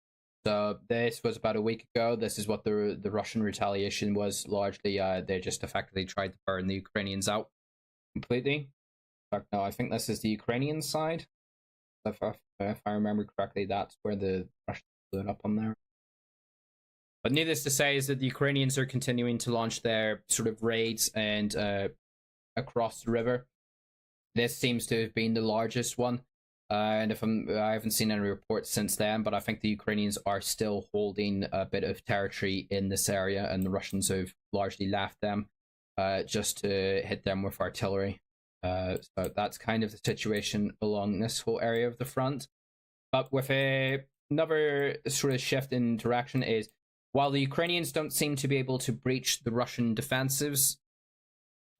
So this was about a week ago. This is what the Russian retaliation was. Largely, they just effectively tried to burn the Ukrainians out completely. In fact, no, I think this is the Ukrainian side. If I remember correctly, that's where the Russians blew it up on there. But needless to say is that the Ukrainians are continuing to launch their sort of raids and across the river. This seems to have been the largest one. And I haven't seen any reports since then, but I think the Ukrainians are still holding a bit of territory in this area, and the Russians have largely left them just to hit them with artillery. So that's kind of the situation along this whole area of the front. But with another sort of shift in direction is, while the Ukrainians don't seem to be able to breach the Russian defensives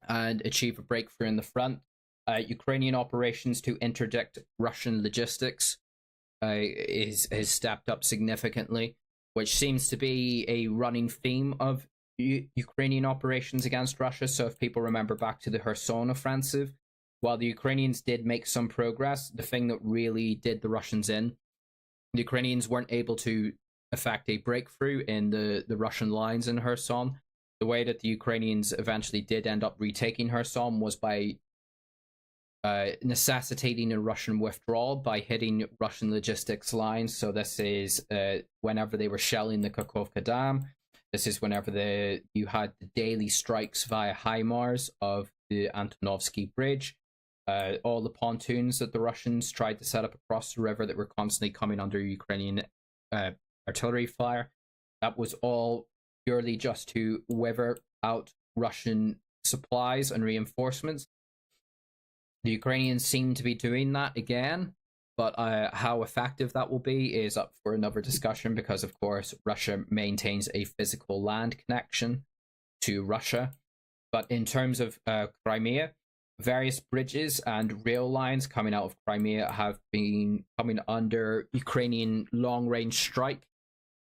and achieve a breakthrough in the front, Ukrainian operations to interdict Russian logistics is stepped up significantly, which seems to be a running theme of Ukrainian operations against Russia. So if people remember back to the Kherson offensive, while the Ukrainians did make some progress, the thing that really did the Russians in, the Ukrainians weren't able to effect a breakthrough in the Russian lines in Kherson. The way that the Ukrainians eventually did end up retaking Kherson was by necessitating a Russian withdrawal by hitting Russian logistics lines. So this is whenever they were shelling the Kakhovka Dam. This is whenever you had the daily strikes via HIMARS of the Antonovsky Bridge. All the pontoons that the Russians tried to set up across the river that were constantly coming under Ukrainian artillery fire. That was all purely just to weather out Russian supplies and reinforcements. The Ukrainians seem to be doing that again, but how effective that will be is up for another discussion, because of course Russia maintains a physical land connection to Russia. But in terms of Crimea, various bridges and rail lines coming out of Crimea have been coming under Ukrainian long-range strike.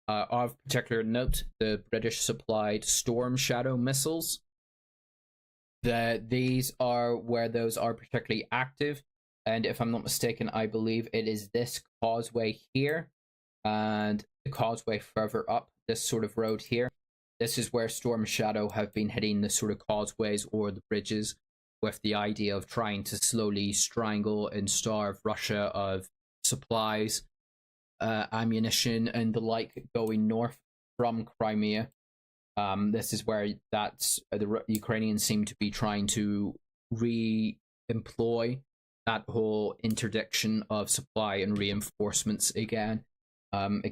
Of particular note, the British supplied Storm Shadow missiles. These are where those are particularly active, and if I'm not mistaken, I believe it is this causeway here and the causeway further up, this sort of road here. This is where Storm Shadow have been hitting the sort of causeways or the bridges, with the idea of trying to slowly strangle and starve Russia of supplies, ammunition, and the like going north from Crimea. This is where the Ukrainians seem to be trying to re-employ that whole interdiction of supply and reinforcements again. How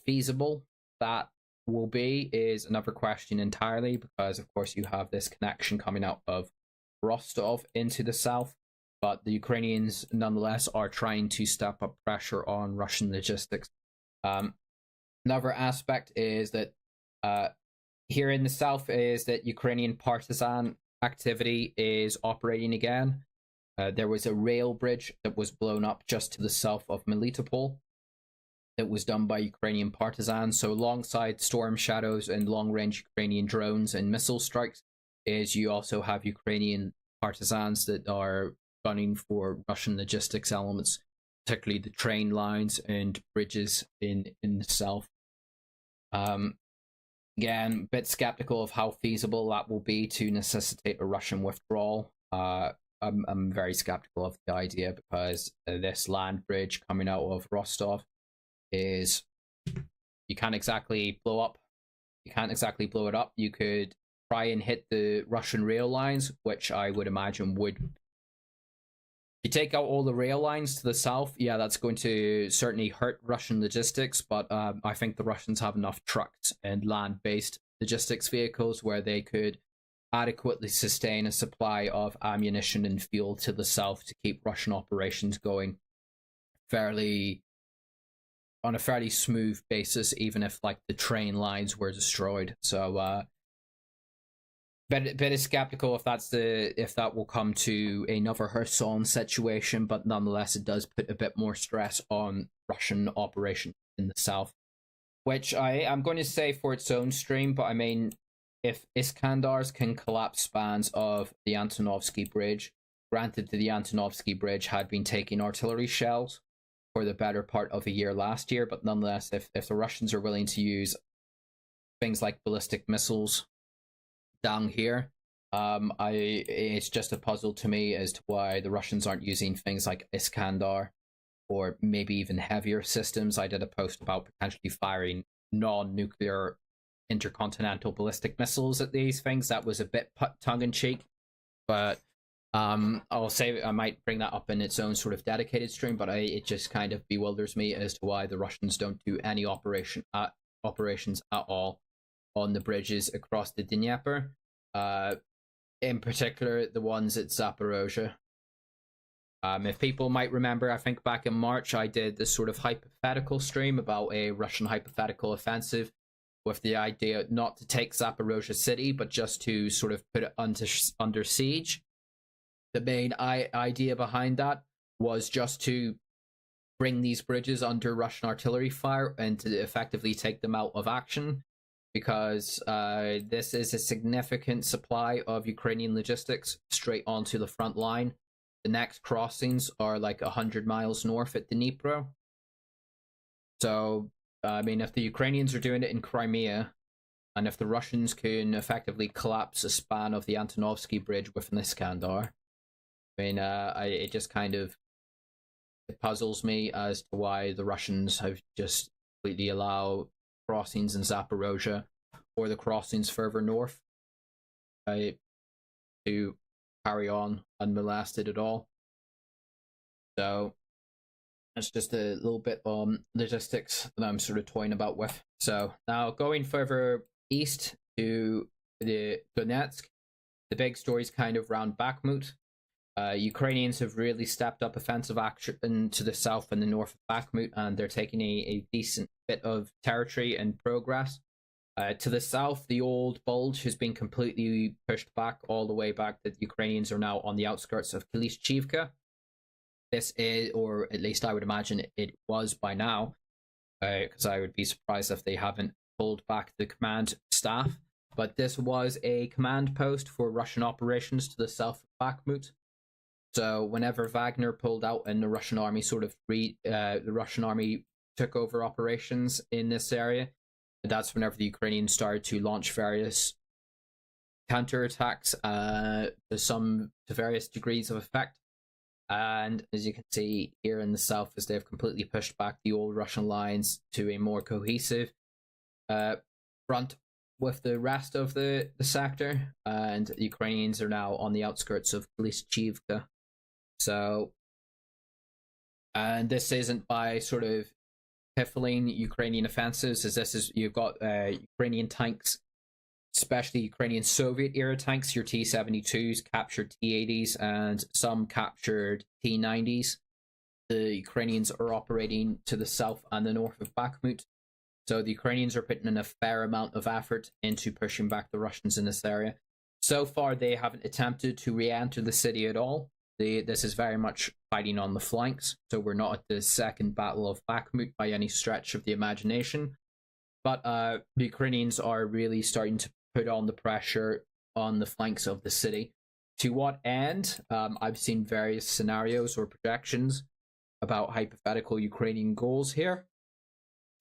feasible that will be is another question entirely, because of course you have this connection coming out of Rostov into the south, but the Ukrainians nonetheless are trying to step up pressure on Russian logistics. Another aspect is that here in the south is that Ukrainian partisan activity is operating again. There was a rail bridge that was blown up just to the south of Melitopol that was done by Ukrainian partisans. So alongside Storm Shadows and long-range Ukrainian drones and missile strikes, is you also have Ukrainian partisans that are gunning for Russian logistics elements, particularly the train lines and bridges in the south. Again, a bit skeptical of how feasible that will be to necessitate a Russian withdrawal. I'm very skeptical of the idea, because this land bridge coming out of Rostov is, you can't exactly blow it up. You could try and hit the Russian rail lines, which I would imagine would, you take out all the rail lines to the south, yeah, that's going to certainly hurt Russian logistics, but I think the Russians have enough trucks and land-based logistics vehicles where they could adequately sustain a supply of ammunition and fuel to the south to keep Russian operations going on a fairly smooth basis, even if like the train lines were destroyed. So bit skeptical if that will come to another Kherson situation, but nonetheless it does put a bit more stress on Russian operations in the south, which I'm going to say for its own stream. But I mean, if Iskandars can collapse spans of the Antonovsky Bridge, granted that the Antonovsky Bridge had been taking artillery shells for the better part of a year last year, but nonetheless, if the Russians are willing to use things like ballistic missiles down here, it's just a puzzle to me as to why the Russians aren't using things like Iskandar or maybe even heavier systems. I did a post about potentially firing non-nuclear intercontinental ballistic missiles at these things. That was a bit tongue-in-cheek, but I'll say I might bring that up in its own sort of dedicated stream, but it just kind of bewilders me as to why the Russians don't do any operations at all on the bridges across the Dnieper, in particular the ones at Zaporozhe. If people might remember, I think back in March I did this sort of hypothetical stream about a Russian hypothetical offensive with the idea not to take Zaporozhe city, but just to sort of put it under siege. The main idea behind that was just to bring these bridges under Russian artillery fire and to effectively take them out of action, because this is a significant supply of Ukrainian logistics straight onto the front line. The next crossings are like 100 miles north at Dnipro. So, I mean, if the Ukrainians are doing it in Crimea, and if the Russians can effectively collapse a span of the Antonovsky Bridge with an Iskandar, I mean, it just kind of, it puzzles me as to why the Russians have just completely allowed crossings in Zaporozhe or the crossings further north to carry on unmolested at all. So that's just a little bit on logistics that I'm sort of toying about with. So now going further east to the Donetsk. The big stories kind of around Bakhmut. Ukrainians have really stepped up offensive action to the south and the north of Bakhmut, and they're taking a decent bit of territory and progress. To the south, the old Bulge has been completely pushed back all the way back. The Ukrainians are now on the outskirts of Klishchivka. This is, or at least I would imagine it was by now, because I would be surprised if they haven't pulled back the command staff. But this was a command post for Russian operations to the south of Bakhmut. So whenever Wagner pulled out and the Russian army the Russian army took over operations in this area, that's whenever the Ukrainians started to launch various counterattacks to various degrees of effect. And as you can see here in the south, as they've completely pushed back the old Russian lines to a more cohesive front with the rest of the sector, and the Ukrainians are now on the outskirts of Klishchivka. So, and this isn't by sort of piffling Ukrainian offensives, as this is, you've got Ukrainian tanks, especially Ukrainian Soviet era tanks, your T-72s, captured T-80s, and some captured T-90s. The Ukrainians are operating to the south and the north of Bakhmut. So the Ukrainians are putting in a fair amount of effort into pushing back the Russians in this area. So far, they haven't attempted to re-enter the city at all. This is very much fighting on the flanks, so we're not at the second battle of Bakhmut by any stretch of the imagination. But the Ukrainians are really starting to put on the pressure on the flanks of the city. To what end? I've seen various scenarios or projections about hypothetical Ukrainian goals here.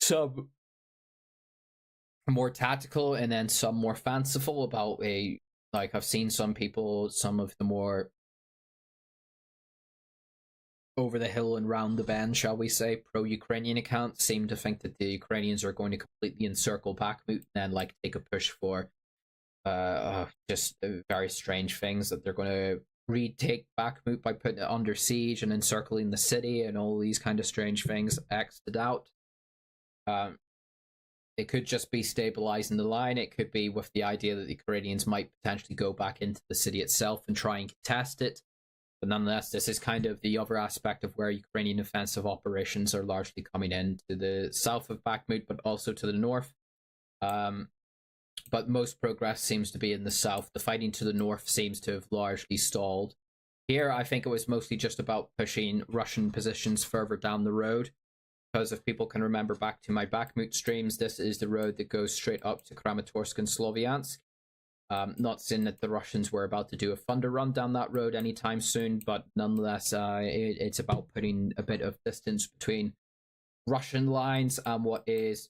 Some more tactical and then some more fanciful about I've seen some people, some of the more over the hill and round the bend, shall we say, pro-Ukrainian accounts seem to think that the Ukrainians are going to completely encircle Bakhmut and then take a push for just very strange things, that they're going to retake Bakhmut by putting it under siege and encircling the city and all these kind of strange things. X'd out. It could just be stabilizing the line. It could be with the idea that the Ukrainians might potentially go back into the city itself and try and contest it. But nonetheless, this is kind of the other aspect of where Ukrainian offensive operations are largely coming in, to the south of Bakhmut, but also to the north. But most progress seems to be in the south. The fighting to the north seems to have largely stalled. Here, I think it was mostly just about pushing Russian positions further down the road. Because if people can remember back to my Bakhmut streams, this is the road that goes straight up to Kramatorsk and Sloviansk. Not saying that the Russians were about to do a thunder run down that road anytime soon, but nonetheless, it's about putting a bit of distance between Russian lines and what is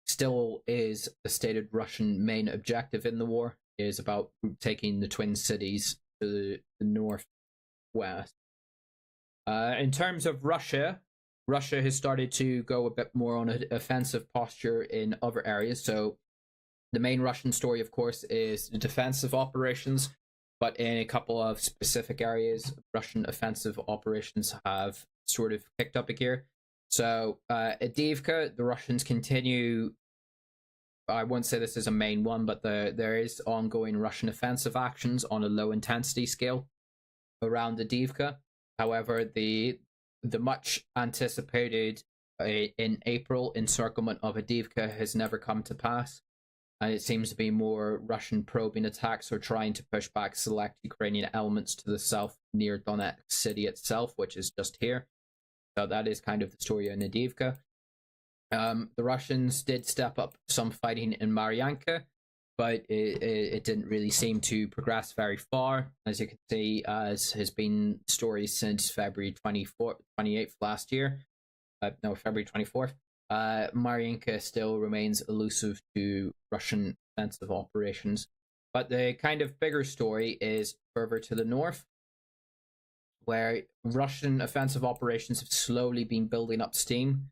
still is the stated Russian main objective in the war, is about taking the Twin Cities to the northwest. In terms of Russia has started to go a bit more on an offensive posture in other areas. So the main Russian story, of course, is the defensive operations, but in a couple of specific areas, Russian offensive operations have sort of picked up a gear. So at Avdiivka, the Russians continue, I won't say this is a main one, but there is ongoing Russian offensive actions on a low intensity scale around Avdiivka. However, the much anticipated in April encirclement of Avdiivka has never come to pass, and it seems to be more Russian probing attacks or trying to push back select Ukrainian elements to the south near Donetsk city itself, which is just here. So that is kind of the story in Avdiivka. The Russians did step up some fighting in Marianka, but it didn't really seem to progress very far. As you can see, as has been stories since February 28th last year. February 24th. Marianka still remains elusive to Russian offensive operations. But the kind of bigger story is further to the north, where Russian offensive operations have slowly been building up steam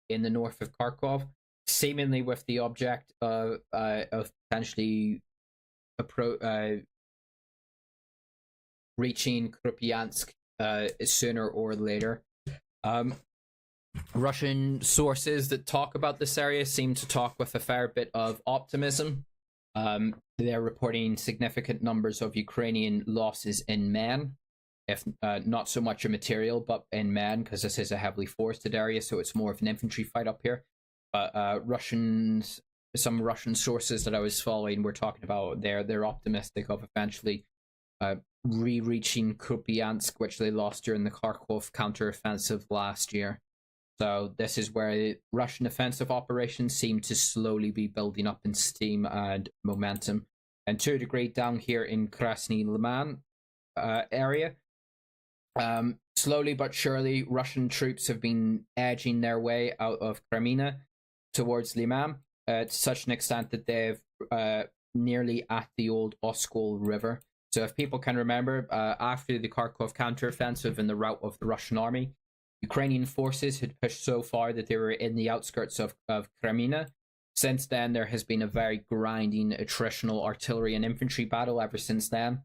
in the north of Kharkov, seemingly with the object of potentially reaching Kupiansk sooner or later. Russian sources that talk about this area seem to talk with a fair bit of optimism, They're reporting significant numbers of Ukrainian losses in men, if not so much in material, but in men, because this is a heavily forested area, so it's more of an infantry fight up here. But some Russian sources that I was following were talking about they're optimistic of eventually re-reaching Kupiansk, which they lost during the Kharkov counteroffensive last year. So this is where Russian offensive operations seem to slowly be building up in steam and momentum. And to a degree down here in Krasny Liman area, slowly but surely Russian troops have been edging their way out of Crimea towards Liman to such an extent that they've nearly at the old Oskol River. So if people can remember, after the Kharkov counteroffensive and the rout of the Russian army, Ukrainian forces had pushed so far that they were in the outskirts of Crimea. Since then, there has been a very grinding attritional artillery and infantry battle ever since then,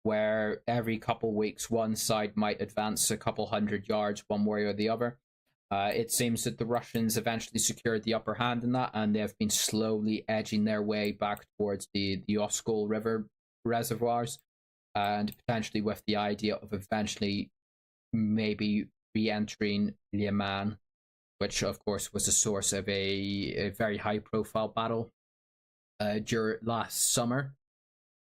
where every couple weeks one side might advance a couple hundred yards one way or the other. It seems that the Russians eventually secured the upper hand in that, and they've been slowly edging their way back towards the Oskol River reservoirs, and potentially with the idea of eventually maybe re-entering Liman, which of course was a source of a very high-profile battle during last summer,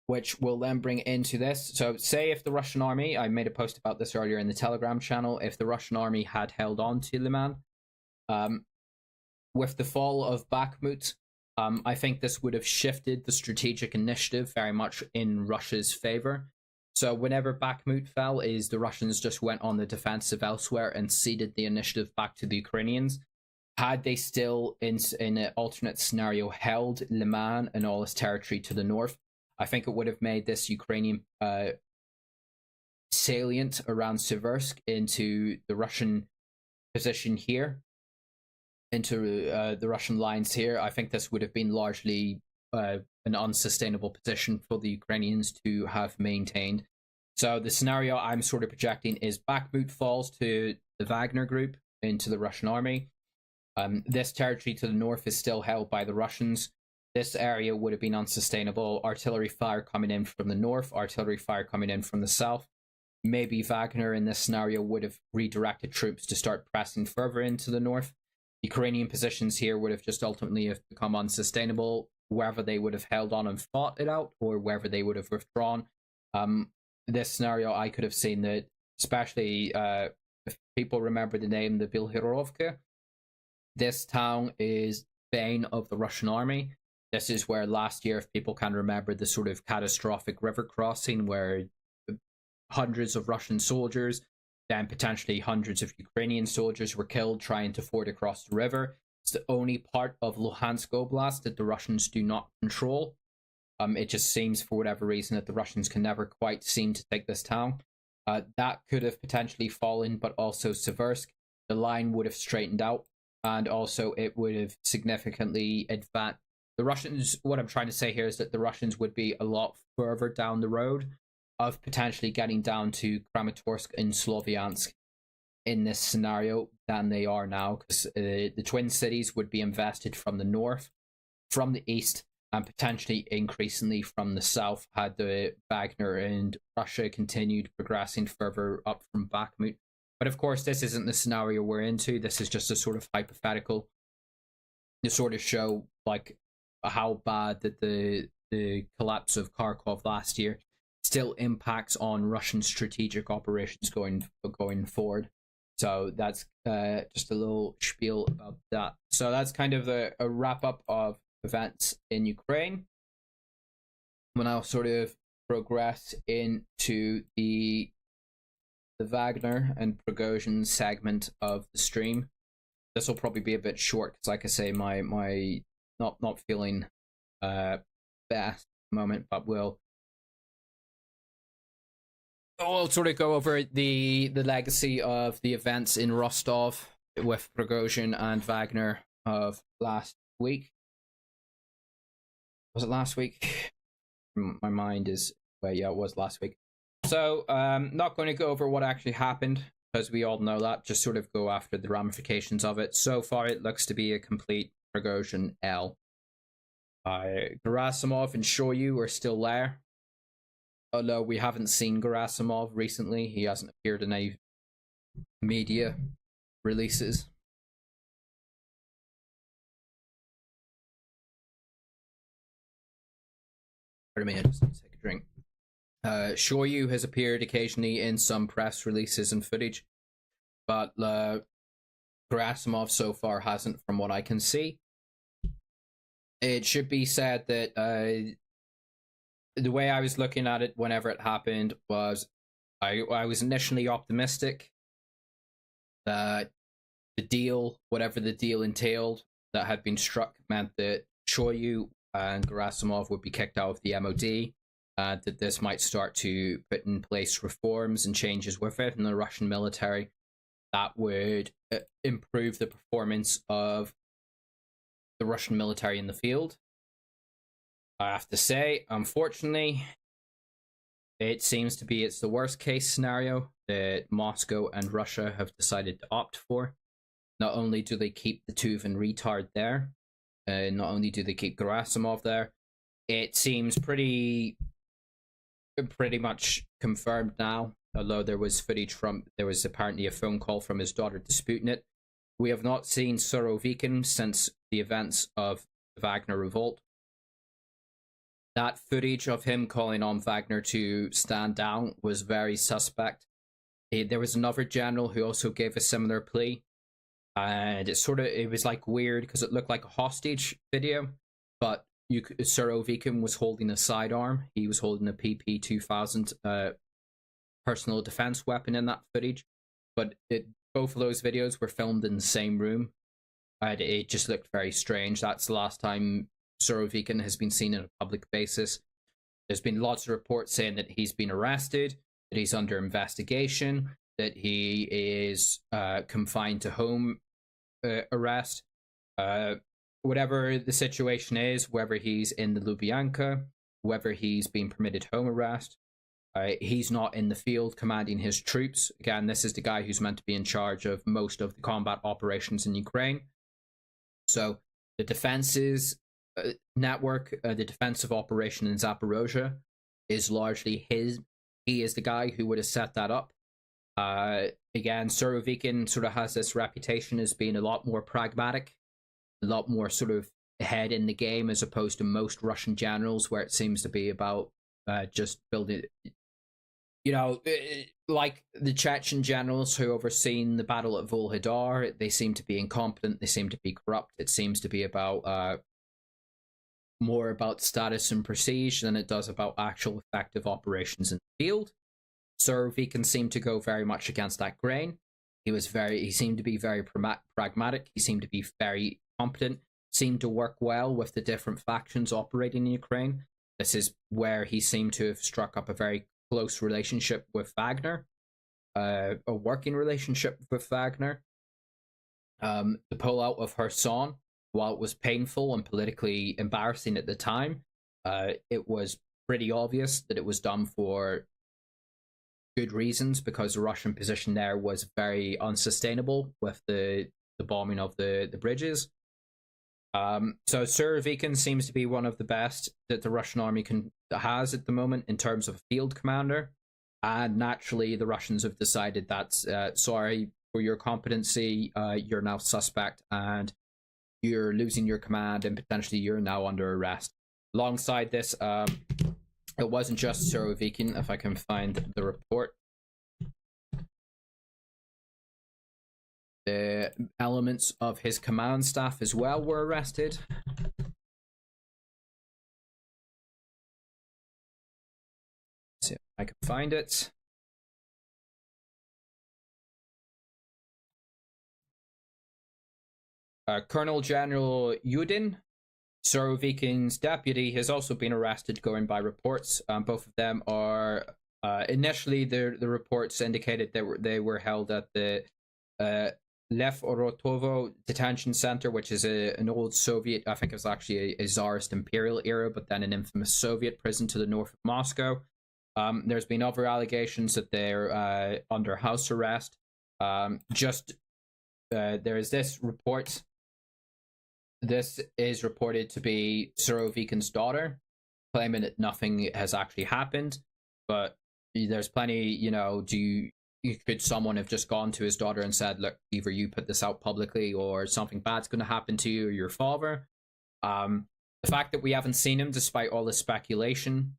which will then bring into this. So say if the Russian army, I made a post about this earlier in the Telegram channel, if the Russian army had held on to Liman, with the fall of Bakhmut, I think this would have shifted the strategic initiative very much in Russia's favor. So whenever Bakhmut fell, the Russians just went on the defensive elsewhere and ceded the initiative back to the Ukrainians. Had they still, in an alternate scenario, held Liman and all its territory to the north, I think it would have made this Ukrainian salient around Seversk into the Russian position here, into the Russian lines here. I think this would have been largely an unsustainable position for the Ukrainians to have maintained. So the scenario I'm sort of projecting is Bakhmut falls to the Wagner group, into the Russian army. This territory to the north is still held by the Russians. This area would have been unsustainable. Artillery fire coming in from the north, artillery fire coming in from the south. Maybe Wagner in this scenario would have redirected troops to start pressing further into the north. Ukrainian positions here would have just ultimately have become unsustainable, whether they would have held on and fought it out or whether they would have withdrawn. This scenario, I could have seen that, especially if people remember the name, the Bilhirovka. This town is bane of the Russian army. This is where last year, if people can remember, the sort of catastrophic river crossing where hundreds of Russian soldiers, then potentially hundreds of Ukrainian soldiers were killed trying to ford across the river. It's the only part of Luhansk Oblast that the Russians do not control. It just seems, for whatever reason, that the Russians can never quite seem to take this town. That could have potentially fallen, but also Seversk. The line would have straightened out, and also it would have significantly advanced. The Russians, what I'm trying to say here is that the Russians would be a lot further down the road of potentially getting down to Kramatorsk and Sloviansk in this scenario than they are now, because the twin cities would be invested from the north, from the east, and potentially increasingly from the south had the Wagner and Russia continued progressing further up from Bakhmut. But of course, this isn't the scenario we're into. This is just a sort of hypothetical to sort of show like how bad that the collapse of Kharkov last year still impacts on Russian strategic operations going forward. So that's just a little spiel about that. So that's kind of a wrap up of events in Ukraine. When I'll sort of progress into the Wagner and Prigozhin segment of the stream. This will probably be a bit short because, like I say, my not feeling best at the moment, but we'll sort of go over the legacy of the events in Rostov with Prigozhin and Wagner of last week. Was it last week? My mind is yeah, it was last week. So not going to go over what actually happened because we all know that. Just sort of go after the ramifications of it. So far, it looks to be a complete Prigozhin L. Gerasimov and Shoyu are still there. Although we haven't seen Gerasimov recently, he hasn't appeared in any media releases. Pardon me, I just need to take a drink. Shoyu has appeared occasionally in some press releases and footage, but Gerasimov so far hasn't, from what I can see. It should be said that the way I was looking at it whenever it happened was I was initially optimistic that the deal, whatever the deal entailed, that had been struck meant that Shoyu and Gerasimov would be kicked out of the MOD, that this might start to put in place reforms and changes within the Russian military that would improve the performance of the Russian military in the field. I have to say, unfortunately, it seems to be it's the worst case scenario that Moscow and Russia have decided to opt for. Not only do they keep the Tuvan retard there, not only do they keep Gerasimov there, it seems pretty much confirmed now, although there was apparently a phone call from his daughter to Sputnik. We have not seen Surovikin since the events of the Wagner revolt. That footage of him calling on Wagner to stand down was very suspect. There was another general who also gave a similar plea, and it was like weird because it looked like a hostage video, but Surovikin was holding a sidearm. He was holding a PP-2000 personal defense weapon in that footage, but both of those videos were filmed in the same room, and it just looked very strange. That's the last time Surovikin has been seen on a public basis. There's been lots of reports saying that he's been arrested, that he's under investigation, that he is confined to home arrest. Whatever the situation is, whether he's in the Lubyanka, whether he's been permitted home arrest, he's not in the field commanding his troops. Again, this is the guy who's meant to be in charge of most of the combat operations in Ukraine. So the defenses network, the defensive operation in Zaporozhe, is largely his. He is the guy who would have set that up. Again, Surovikin sort of has this reputation as being a lot more pragmatic, a lot more sort of ahead in the game, as opposed to most Russian generals, where it seems to be about just building, like the Chechen generals who overseen the battle at Volhedar. They seem to be incompetent, they seem to be corrupt. It seems to be about more about status and prestige than it does about actual effective operations in the field. Surovikin seemed to go very much against that grain. He seemed to be very pragmatic. He seemed to be very competent, seemed to work well with the different factions operating in Ukraine. This is where he seemed to have struck up a very close relationship with Wagner, a working relationship with Wagner. The pullout of Kherson, while it was painful and politically embarrassing at the time, it was pretty obvious that it was done for good reasons, because the Russian position there was very unsustainable with the bombing of the bridges. So Surovikin seems to be one of the best that the Russian army has at the moment in terms of a field commander, and naturally the Russians have decided that sorry for your competency, you're now suspect and you're losing your command, and potentially you're now under arrest. Alongside this, it wasn't just Surovikin. If I can find the report, the elements of his command staff as well were arrested. Let's see if I can find it. Colonel General Yudin, Surovikin's deputy, has also been arrested, going by reports. Both of them are initially the reports indicated they were held at the Lev Orotovo detention center, which is an old Soviet, I think it was actually a Tsarist imperial era, but then an infamous Soviet prison to the north of Moscow. There's been other allegations that they're under house arrest. There is this report this is reported to be Surovikin's daughter, claiming that nothing has actually happened. But there's plenty, could someone have just gone to his daughter and said, look, either you put this out publicly or something bad's going to happen to you or your father. The fact that we haven't seen him, despite all the speculation,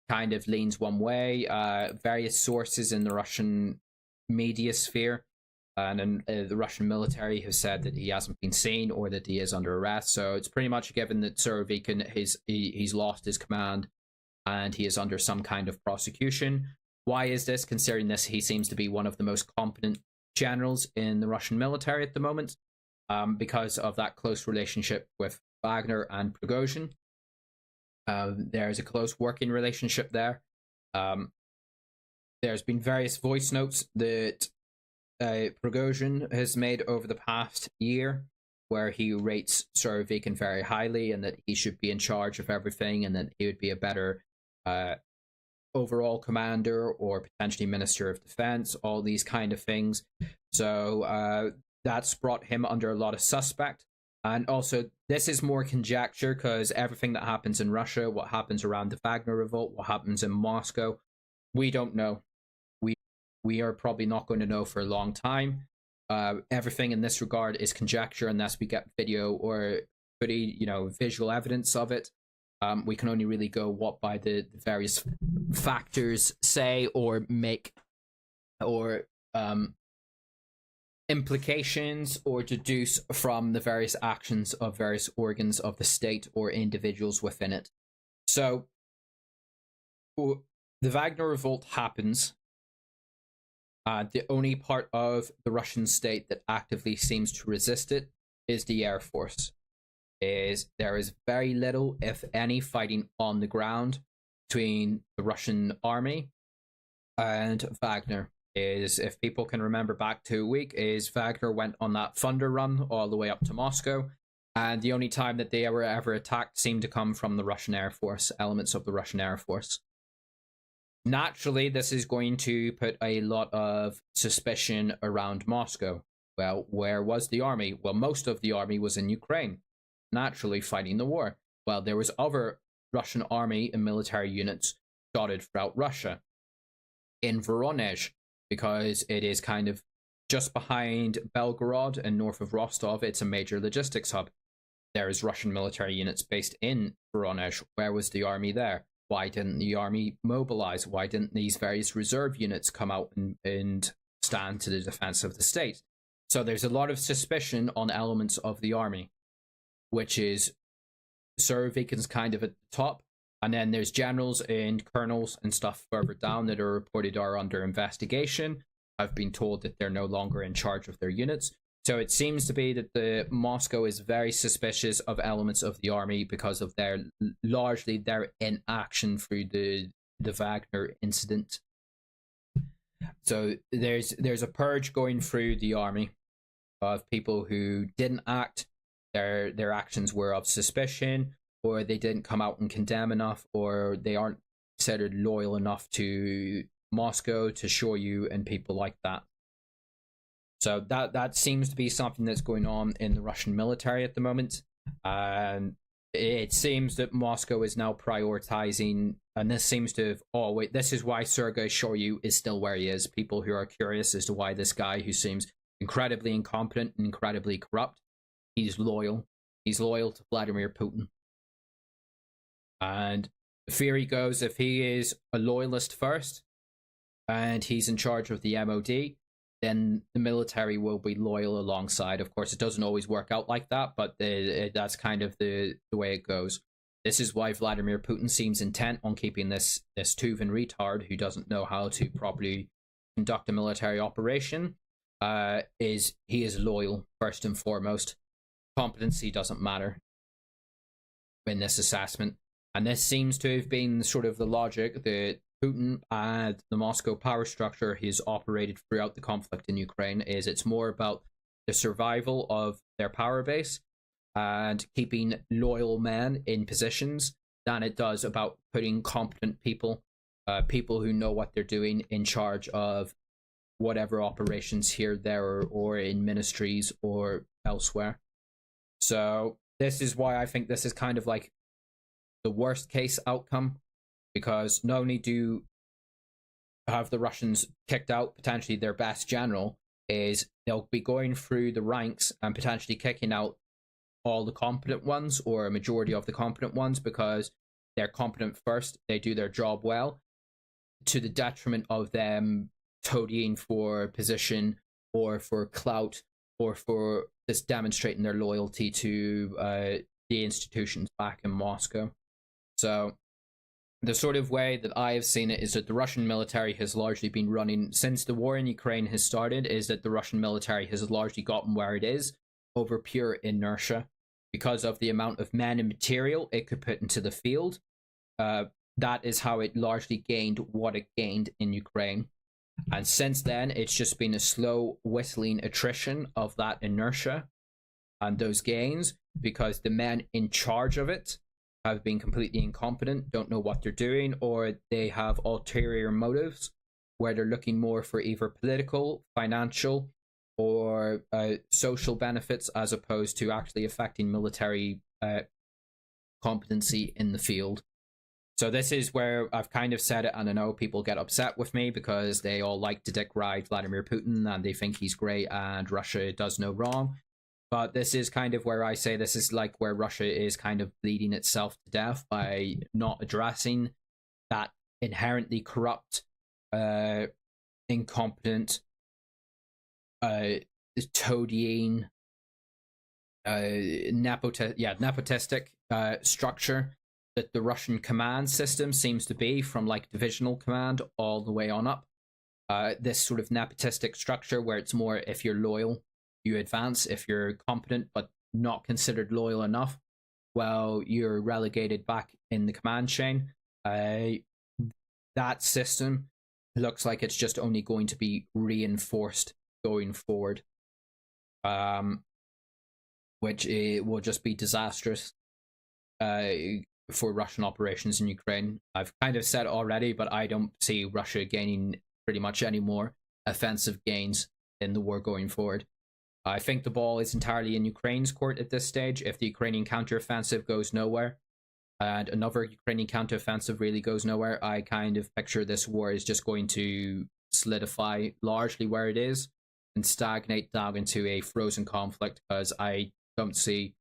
kind of leans one way. Various sources in the Russian media sphere and the Russian military have said that he hasn't been seen or that he is under arrest. So it's pretty much a given that Surovikin, he's lost his command and he is under some kind of prosecution. Why is this? Considering this, he seems to be one of the most competent generals in the Russian military at the moment, because of that close relationship with Wagner and Prigozhin. There's a close working relationship there. There's been various voice notes that Prigozhin has made over the past year where he rates Surovikin very highly and that he should be in charge of everything and that he would be a better overall commander or potentially Minister of Defense, all these kind of things. So that's brought him under a lot of suspect. And also, this is more conjecture because everything that happens in Russia, what happens around the Wagner revolt, what happens in Moscow, we don't know. We are probably not going to know for a long time. Everything in this regard is conjecture unless we get video or pretty, visual evidence of it. We can only really go what by the various factors say or make or implications or deduce from the various actions of various organs of the state or individuals within it. So the Wagner revolt happens. The only part of the Russian state that actively seems to resist it is the Air Force. There is very little, if any, fighting on the ground between the Russian army and Wagner. If people can remember back to a week, Wagner went on that thunder run all the way up to Moscow, and the only time that they were ever attacked seemed to come from the Russian Air Force, elements of the Russian Air Force. Naturally, this is going to put a lot of suspicion around Moscow. Well, where was the army? Well, most of the army was in Ukraine, naturally fighting the war. Well, there was other Russian army and military units dotted throughout Russia. In Voronezh, because it is kind of just behind Belgorod and north of Rostov, it's a major logistics hub. There is Russian military units based in Voronezh. Where was the army there? Why didn't the army mobilize? Why didn't these various reserve units come out and stand to the defense of the state? So there's a lot of suspicion on elements of the army, which is Surovikin's kind of at the top. And then there's generals and colonels and stuff further down that are reported are under investigation. I've been told that they're no longer in charge of their units. So it seems to be that Moscow is very suspicious of elements of the army because of their inaction through the Wagner incident. So there's a purge going through the army of people who didn't act. Their actions were of suspicion, or they didn't come out and condemn enough, or they aren't considered loyal enough to Moscow, to Shoigu, and people like that. So that seems to be something that's going on in the Russian military at the moment. And it seems that Moscow is now prioritizing, and this seems to have this is why Sergei Shoigu is still where he is. People who are curious as to why this guy who seems incredibly incompetent and incredibly corrupt, he's loyal. He's loyal to Vladimir Putin. And the theory goes, if he is a loyalist first, and he's in charge of the MOD, then the military will be loyal alongside. Of course, it doesn't always work out like that, but that's kind of the way it goes. This is why Vladimir Putin seems intent on keeping this Tuvan retard who doesn't know how to properly conduct a military operation. He is loyal first and foremost. Competency doesn't matter in this assessment. And this seems to have been sort of the logic that Putin and the Moscow power structure has operated throughout the conflict in Ukraine. It's more about the survival of their power base and keeping loyal men in positions than it does about putting competent people, people who know what they're doing, in charge of whatever operations here, there, or in ministries or elsewhere. So this is why I think this is kind of like the worst case outcome, because not only do have the Russians kicked out potentially their best general, is they'll be going through the ranks and potentially kicking out all the competent ones, or a majority of the competent ones, because they're competent first, they do their job well, to the detriment of them toadying for position or for clout or for just demonstrating their loyalty to the institutions back in Moscow. So the sort of way that I have seen it is that the Russian military has largely been running, since the war in Ukraine has started, is that the Russian military has largely gotten where it is over pure inertia, because of the amount of men and material it could put into the field. That is how it largely gained what it gained in Ukraine. And since then, it's just been a slow whistling attrition of that inertia and those gains, because the men in charge of it have been completely incompetent, don't know what they're doing, or they have ulterior motives where they're looking more for either political, financial, or social benefits, as opposed to actually affecting military competency in the field. So this is where I've kind of said it, and I know people get upset with me because they all like to dick ride Vladimir Putin and they think he's great and Russia does no wrong. But this is kind of where I say this is like where Russia is kind of bleeding itself to death by not addressing that inherently corrupt, incompetent, toadying, nepotistic structure that the Russian command system seems to be, from like divisional command all the way on up. This sort of nepotistic structure where it's more, if you're loyal, you advance. If you're competent but not considered loyal enough, well, you're relegated back in the command chain. That system looks like it's just only going to be reinforced going forward, which will just be disastrous for Russian operations in Ukraine. I've kind of said it already, but I don't see Russia gaining pretty much any more offensive gains in the war going forward. I think the ball is entirely in Ukraine's court at this stage. If the Ukrainian counteroffensive goes nowhere, and another Ukrainian counteroffensive really goes nowhere, I kind of picture this war is just going to solidify largely where it is and stagnate down into a frozen conflict, because I don't see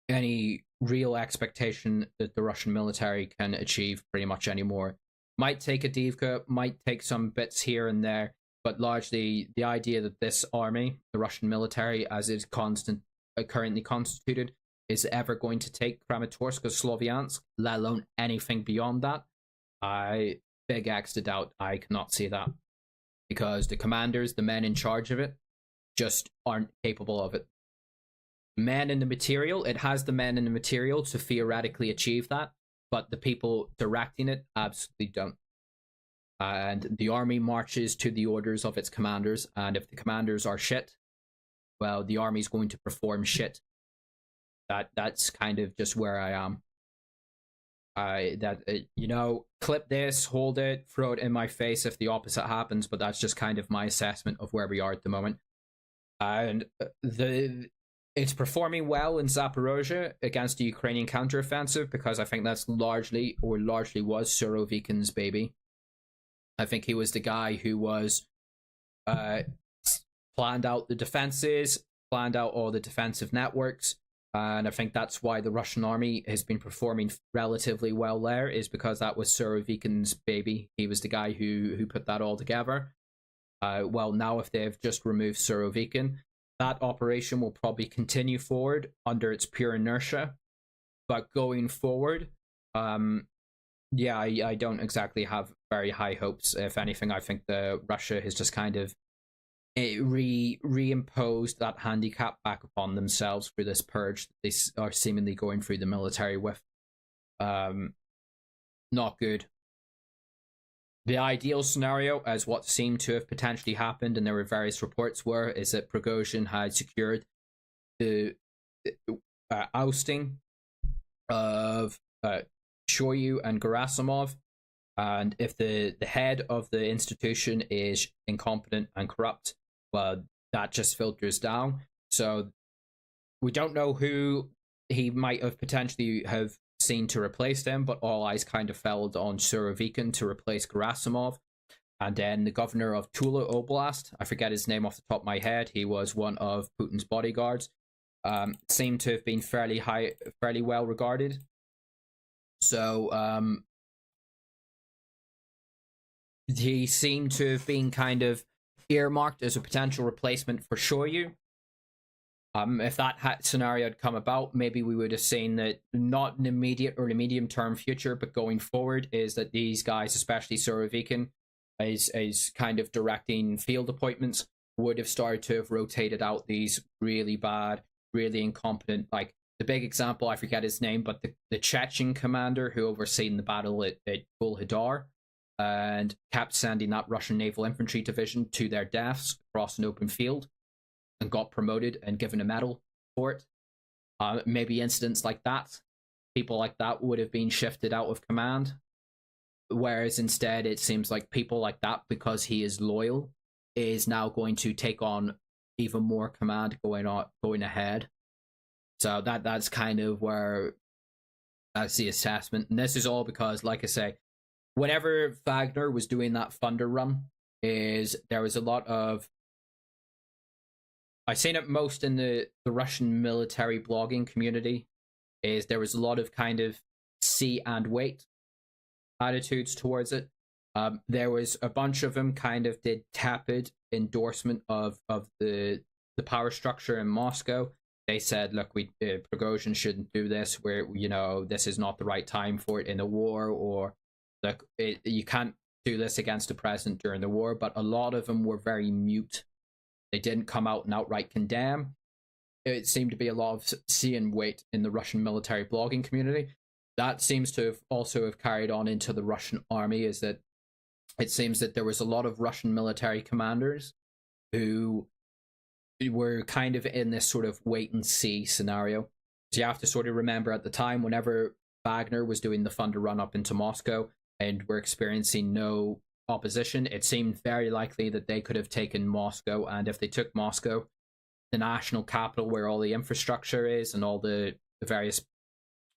any real expectation that the Russian military can achieve pretty much anymore. Might take Avdiivka, might take some bits here and there, but largely the idea that this army, the Russian military as it's currently constituted, is ever going to take Kramatorsk or Sloviansk, let alone anything beyond that, I big X to doubt. I cannot see that, because the commanders, the men in charge of it, just aren't capable of it. Men in the material, it has the men in the material to theoretically achieve that, but the people directing it absolutely don't. And the army marches to the orders of its commanders, and if the commanders are shit, well, the army's going to perform shit. That's kind of just where I am. Clip this, hold it, throw it in my face if the opposite happens, but that's just kind of my assessment of where we are at the moment. And it's performing well in Zaporozhe against the Ukrainian counteroffensive, because I think that's largely was Surovikin's baby. I think he was the guy who was planned out the defenses, planned out all the defensive networks, and I think that's why the Russian army has been performing relatively well there, is because that was Surovikin's baby. He was the guy who put that all together. Well, now if they've just removed Surovikin, that operation will probably continue forward under its pure inertia. But going forward, I don't exactly have very high hopes. If anything, I think Russia has just kind of reimposed that handicap back upon themselves for this purge that they are seemingly going through the military with. Not good. The ideal scenario, as what seemed to have potentially happened, and there were various reports is that Prigozhin had secured the ousting of Shoigu and Gerasimov, and if the head of the institution is incompetent and corrupt, well, that just filters down. So we don't know who he might have potentially have seen to replace them, but all eyes kind of fell on Surovikin to replace Gerasimov. And then the governor of Tula Oblast, I forget his name off the top of my head, he was one of Putin's bodyguards, seemed to have been fairly well regarded. So he seemed to have been kind of earmarked as a potential replacement for Shoigu. If that scenario had come about, maybe we would have seen that not in the immediate or the medium term future, but going forward, is that these guys, especially Surovikin, is kind of directing field appointments, would have started to have rotated out these really bad, really incompetent, like the big example, I forget his name, but the Chechen commander who overseen the battle at Bul Hadar and kept sending that Russian naval infantry division to their deaths across an open field, and got promoted and given a medal for it. Maybe incidents like that, people like that would have been shifted out of command. Whereas instead, it seems like people like that, because he is loyal, is now going to take on even more command going ahead. So that's kind of where that's the assessment. And this is all because, like I say, whenever Wagner was doing that Thunder run, there was a lot of, I've seen it most in the Russian military blogging community, there was a lot of kind of see and wait attitudes towards it. There was a bunch of them kind of did tepid endorsement of the power structure in Moscow. They said, look, Prigozhin shouldn't do this, where, this is not the right time for it in a war, or look, you can't do this against the president during the war. But a lot of them were very mute. They didn't come out and outright condemn. It seemed to be a lot of see and wait in the Russian military blogging community. That seems to have also carried on into the Russian army, is that it seems that there was a lot of Russian military commanders who were kind of in this sort of wait and see scenario. So you have to sort of remember, at the time, whenever Wagner was doing the Thunder run up into Moscow and were experiencing no opposition, it seemed very likely that they could have taken Moscow. And if they took Moscow, the national capital where all the infrastructure is and all the various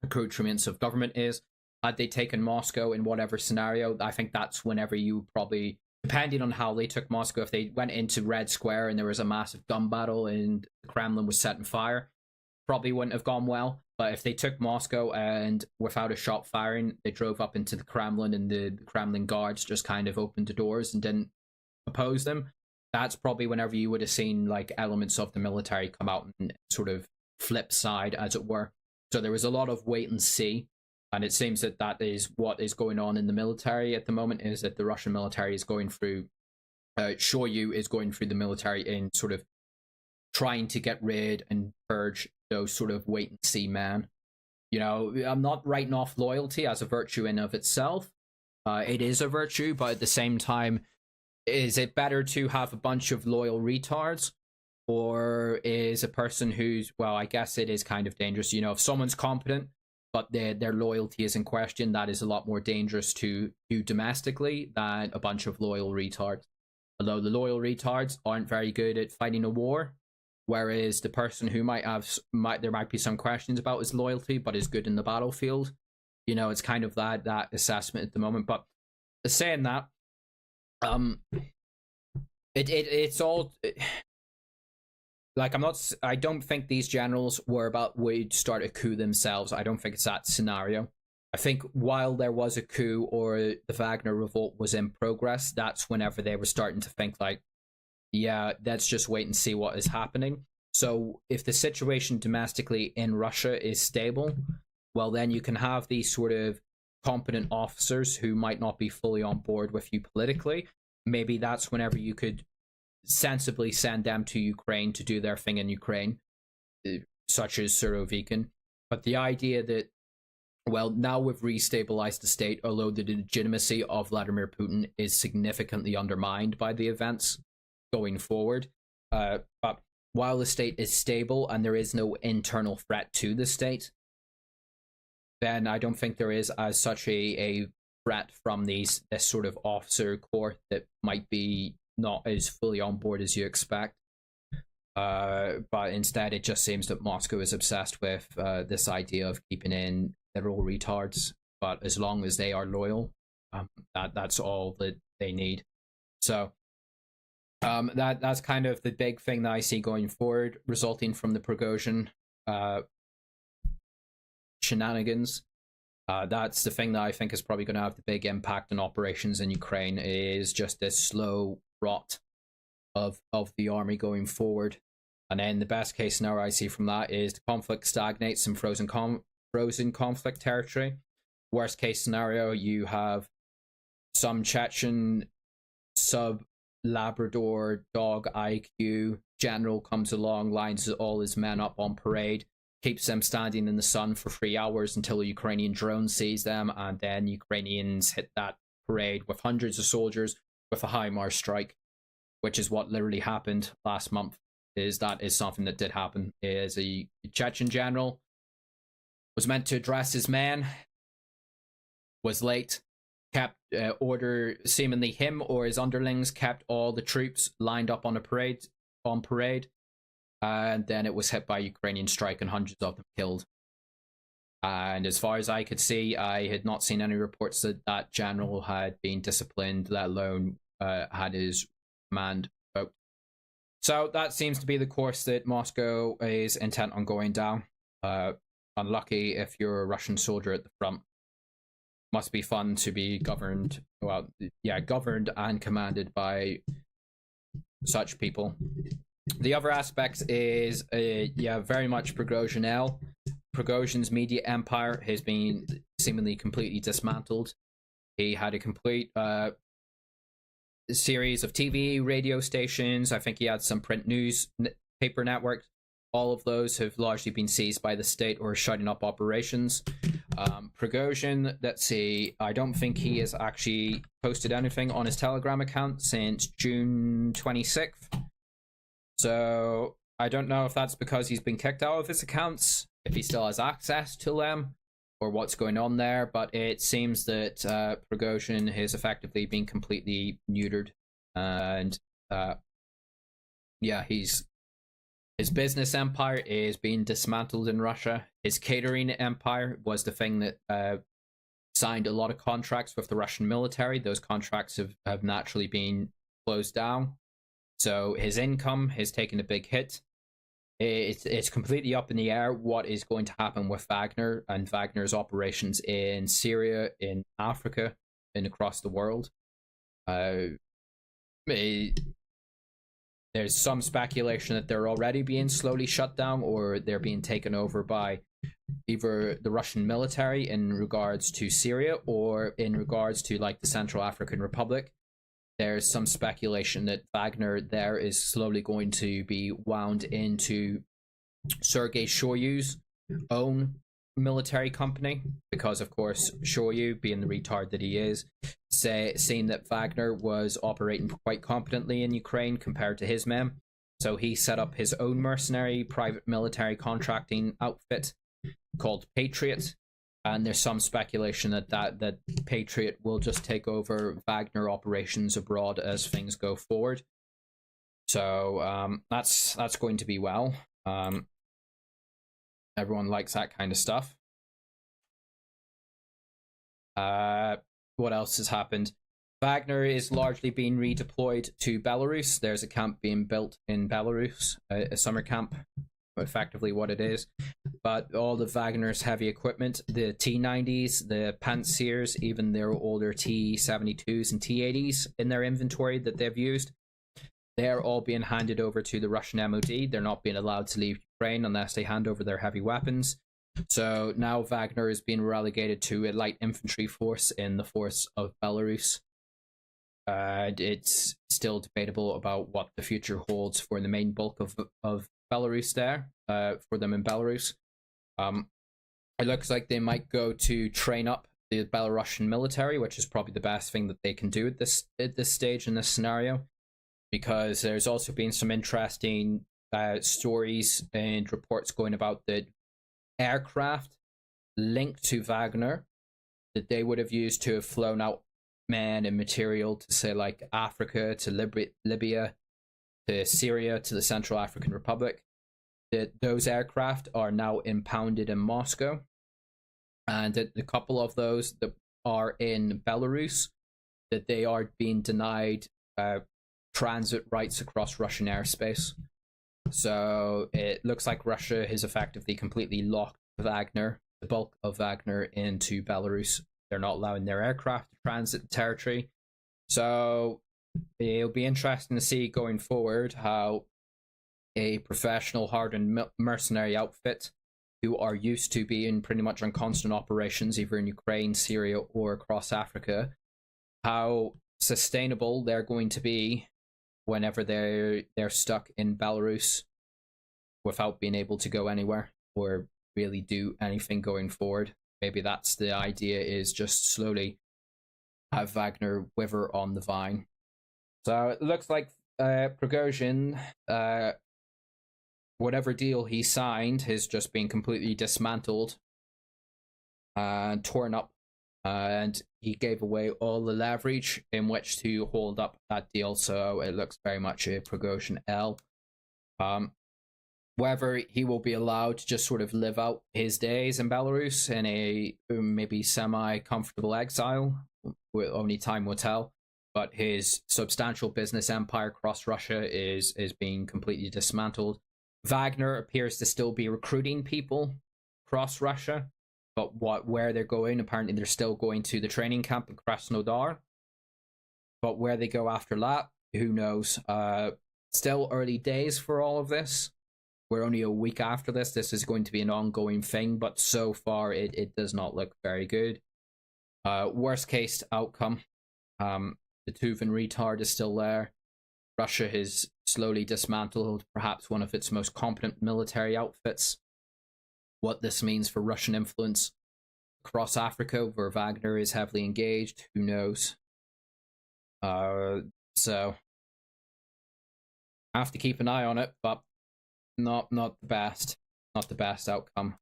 accoutrements of government is, had they taken Moscow in whatever scenario, I think that's whenever you probably, depending on how they took Moscow, if they went into Red Square and there was a massive gun battle and the Kremlin was set on fire, probably wouldn't have gone well. But if they took Moscow and without a shot firing, they drove up into the Kremlin and the Kremlin guards just kind of opened the doors and didn't oppose them, that's probably whenever you would have seen like elements of the military come out and sort of flip side, as it were. So there was a lot of wait and see. And it seems that that is what is going on in the military at the moment, is that the Russian military is going through, Shoigu is going through the military in sort of trying to get rid and purge those sort of wait and see men. I'm not writing off loyalty as a virtue in of itself. It is a virtue, but at the same time, is it better to have a bunch of loyal retards, or is a person who's, well, I guess it is kind of dangerous. If someone's competent, but their loyalty is in question, that is a lot more dangerous to do domestically than a bunch of loyal retards. Although the loyal retards aren't very good at fighting a war, whereas the person who there might be some questions about his loyalty, but is good in the battlefield. It's kind of that assessment at the moment. But saying that, it's all. Like, I don't think these generals would start a coup themselves. I don't think it's that scenario. I think while there was a coup or the Wagner revolt was in progress, that's whenever they were starting to think like, yeah, let's just wait and see what is happening. So if the situation domestically in Russia is stable, well, then you can have these sort of competent officers who might not be fully on board with you politically. Maybe that's whenever you could sensibly send them to Ukraine to do their thing in Ukraine, such as Surovikin. But the idea that, well, now we've restabilized the state, although the legitimacy of Vladimir Putin is significantly undermined by the events going forward. But while the state is stable and there is no internal threat to the state, then I don't think there is as such a threat from this sort of officer corps that might be not as fully on board as you expect. But instead it just seems that Moscow is obsessed with this idea of keeping in literal retards, but as long as they are loyal, that's all that they need. So that's kind of the big thing that I see going forward, resulting from the Prigozhin shenanigans. That's the thing that I think is probably going to have the big impact on operations in Ukraine, is just this slow rot of the army going forward. And then the best case scenario I see from that is the conflict stagnates in frozen conflict territory. Worst case scenario, you have some Chechen sub-Labrador dog IQ general comes along, lines all his men up on parade, keeps them standing in the sun for 3 hours until a Ukrainian drone sees them, and then Ukrainians hit that parade with hundreds of soldiers with a HIMARS strike, which is what literally happened last month. That is something that did happen. Is a Chechen general was meant to address his men, was late, kept seemingly him or his underlings kept all the troops lined up on parade, and then it was hit by a Ukrainian strike and hundreds of them killed. And as far as I could see, I had not seen any reports that that general had been disciplined, let alone had his command revoked. So that seems to be the course that Moscow is intent on going down. Unlucky if you're a Russian soldier at the front. Must be fun to be governed and commanded by such people. The other aspect is, very much Prigozhin. Prigozhin's media empire has been seemingly completely dismantled. He had a complete series of TV, radio stations. I think he had some print news paper networks. All of those have largely been seized by the state or shutting up operations. Prigozhin, let's see, I don't think he has actually posted anything on his Telegram account since June 26th. So I don't know if that's because he's been kicked out of his accounts, if he still has access to them, or what's going on there. But it seems that Prigozhin has effectively been completely neutered. And his business empire is being dismantled in Russia. His catering empire was the thing that signed a lot of contracts with the Russian military. Those contracts have naturally been closed down. So his income has taken a big hit. It's completely up in the air what is going to happen with Wagner and Wagner's operations in Syria, in Africa, and across the world. There's some speculation that they're already being slowly shut down, or they're being taken over by either the Russian military in regards to Syria, or in regards to like the Central African Republic. There's some speculation that Wagner there is slowly going to be wound into Sergei Shoyu's own military company, because of course Shoyu, being the retard that he is, seen that Wagner was operating quite competently in Ukraine compared to his men, so he set up his own mercenary private military contracting outfit called Patriot. And there's some speculation that Patriot will just take over Wagner operations abroad as things go forward. So that's going to be well. Everyone likes that kind of stuff. What else has happened? Wagner is largely being redeployed to Belarus. There's a camp being built in Belarus, a summer camp, effectively what it is. But all the Wagner's heavy equipment, the T-90s, the Pantsers, even their older T-72s and T-80s in their inventory that they've used, they're all being handed over to the Russian MOD. They're not being allowed to leave Ukraine unless they hand over their heavy weapons. So now Wagner is being relegated to a light infantry force in the force of Belarus. It's still debatable about what the future holds for the main bulk of Belarus there, for them in Belarus. It looks like they might go to train up the Belarusian military, which is probably the best thing that they can do at this stage in this scenario, because there's also been some interesting stories and reports going about the aircraft linked to Wagner that they would have used to have flown out men and material to, say, like Africa, to Libya, to Syria, to the Central African Republic. That those aircraft are now impounded in Moscow, and that a couple of those that are in Belarus, that they are being denied transit rights across Russian airspace. So it looks like Russia has effectively completely locked Wagner, the bulk of Wagner, into Belarus. They're not allowing their aircraft to transit the territory. So it'll be interesting to see going forward how a professional, hardened mercenary outfit who are used to being pretty much on constant operations, either in Ukraine, Syria, or across Africa, how sustainable they're going to be whenever they're stuck in Belarus without being able to go anywhere or really do anything going forward. Maybe that's the idea, is just slowly have Wagner wither on the vine. So it looks like Prigozhin, whatever deal he signed has just been completely dismantled and torn up, and he gave away all the leverage in which to hold up that deal. So it looks very much a Prigozhin L. Whether he will be allowed to just sort of live out his days in Belarus in a maybe semi-comfortable exile, only time will tell. But his substantial business empire across Russia is being completely dismantled. Wagner appears to still be recruiting people across Russia, but where they're going, apparently they're still going to the training camp in Krasnodar. But where they go after that, who knows? Still early days for all of this. We're only a week after this. This is going to be an ongoing thing, but so far it does not look very good. Worst case outcome, the Tuvan retard is still there. Russia has slowly dismantled perhaps one of its most competent military outfits. What this means for Russian influence across Africa, where Wagner is heavily engaged, who knows? So I have to keep an eye on it, but not the best. Not the best outcome.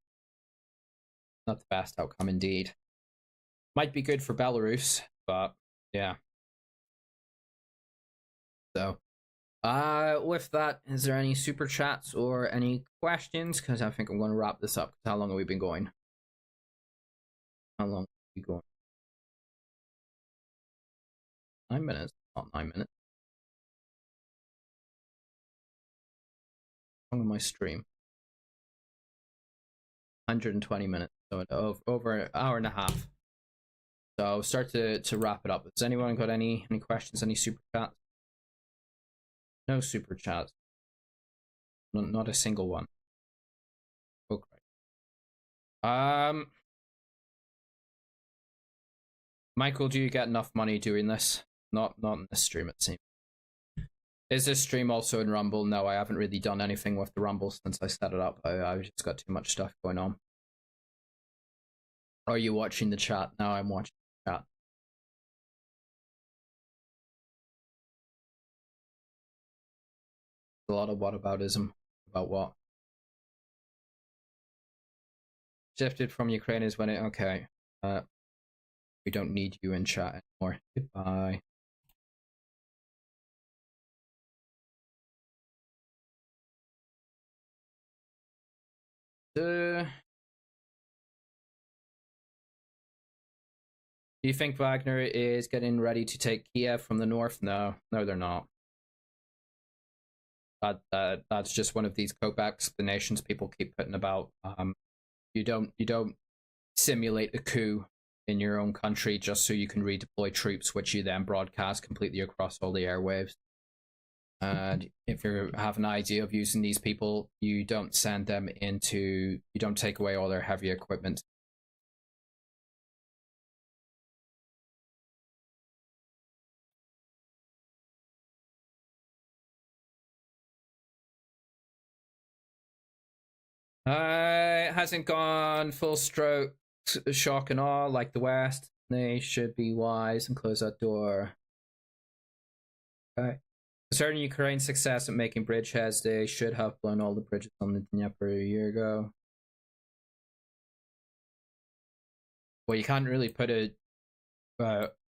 Not the best outcome indeed. Might be good for Belarus, but yeah. So, with that, is there any super chats or any questions? Because I think I'm going to wrap this up. How long have we been going? How long have we been going? 9 minutes. Not 9 minutes. How long my stream? 120 minutes. So over an hour and a half. So I'll start to wrap it up. Has anyone got any questions? Any super chats? No super chats. Not a single one. Okay. Michael, do you get enough money doing this? Not in this stream, it seems. Is this stream also in Rumble? No, I haven't really done anything with the Rumble since I set it up. I've just got too much stuff going on. Are you watching the chat? No, I'm watching the chat. A lot of whataboutism. About what? Shifted from Ukraine is when it... Okay. We don't need you in chat anymore. Goodbye. Do you think Wagner is getting ready to take Kiev from the north? No, they're not. That's just one of these cope explanations people keep putting about. You don't simulate a coup in your own country just so you can redeploy troops, which you then broadcast completely across all the airwaves. And if you have an idea of using these people, you don't send them into, you don't take away all their heavy equipment. It hasn't gone full stroke shock and awe like the West. They should be wise and close that door. Okay. Concerning Ukraine's success at making bridgeheads, they should have blown all the bridges on the Dnieper a year ago. Well, you can't really put a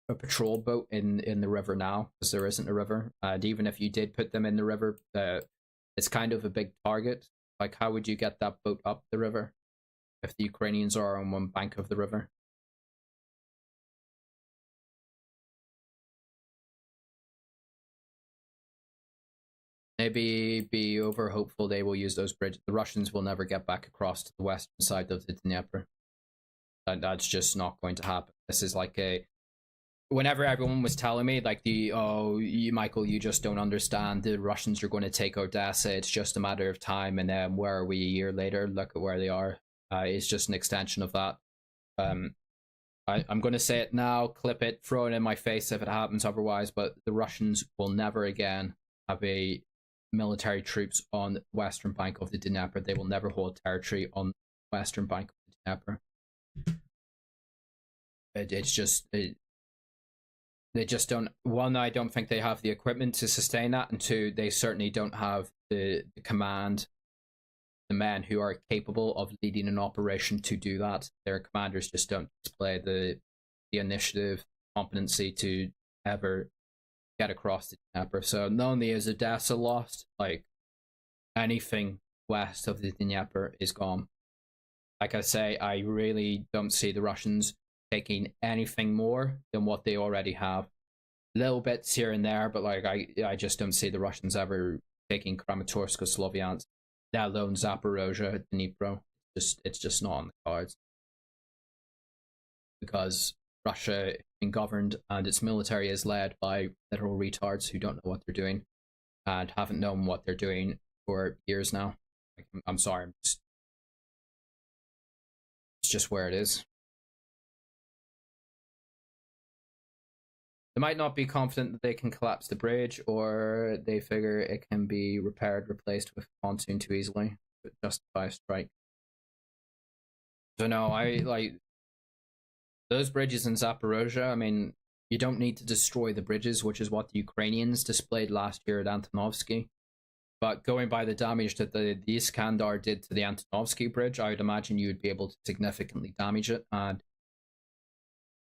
a patrol boat in the river now, because there isn't a river. And even if you did put them in the river, it's kind of a big target. Like, how would you get that boat up the river if the Ukrainians are on one bank of the river? Maybe be over hopeful they will use those bridges. The Russians will never get back across to the western side of the Dnieper. That's just not going to happen. This is like whenever everyone was telling me like Michael, you just don't understand. The Russians are going to take Odessa. It's just a matter of time. And then where are we a year later? Look at where they are. It's just an extension of that. I'm going to say it now, clip it, throw it in my face if it happens otherwise. But the Russians will never again have a military troops on the western bank of the Dnieper. They will never hold territory on the western bank of the Dnieper. They just don't. One, I don't think they have the equipment to sustain that, and two, they certainly don't have the command, the men who are capable of leading an operation to do that. Their commanders just don't display the initiative, competency to ever get across the Dnieper. So not only is Odessa lost, like anything west of the Dnieper is gone. Like I say, I really don't see the Russians taking anything more than what they already have. Little bits here and there, but like I just don't see the Russians ever taking Kramatorsk or Sloviansk, let alone Zaporozhe, Dnipro. It's just not on the cards. Because Russia is being governed and its military is led by literal retards who don't know what they're doing and haven't known what they're doing for years now. Like, I'm sorry, it's just where it is. They might not be confident that they can collapse the bridge, or they figure it can be repaired, replaced with pontoon too easily to justify a strike. So no, I like those bridges in Zaporozhe. I mean, you don't need to destroy the bridges, which is what the Ukrainians displayed last year at Antonovsky. But going by the damage that the Iskandar did to the Antonovsky bridge, I would imagine you would be able to significantly damage it. And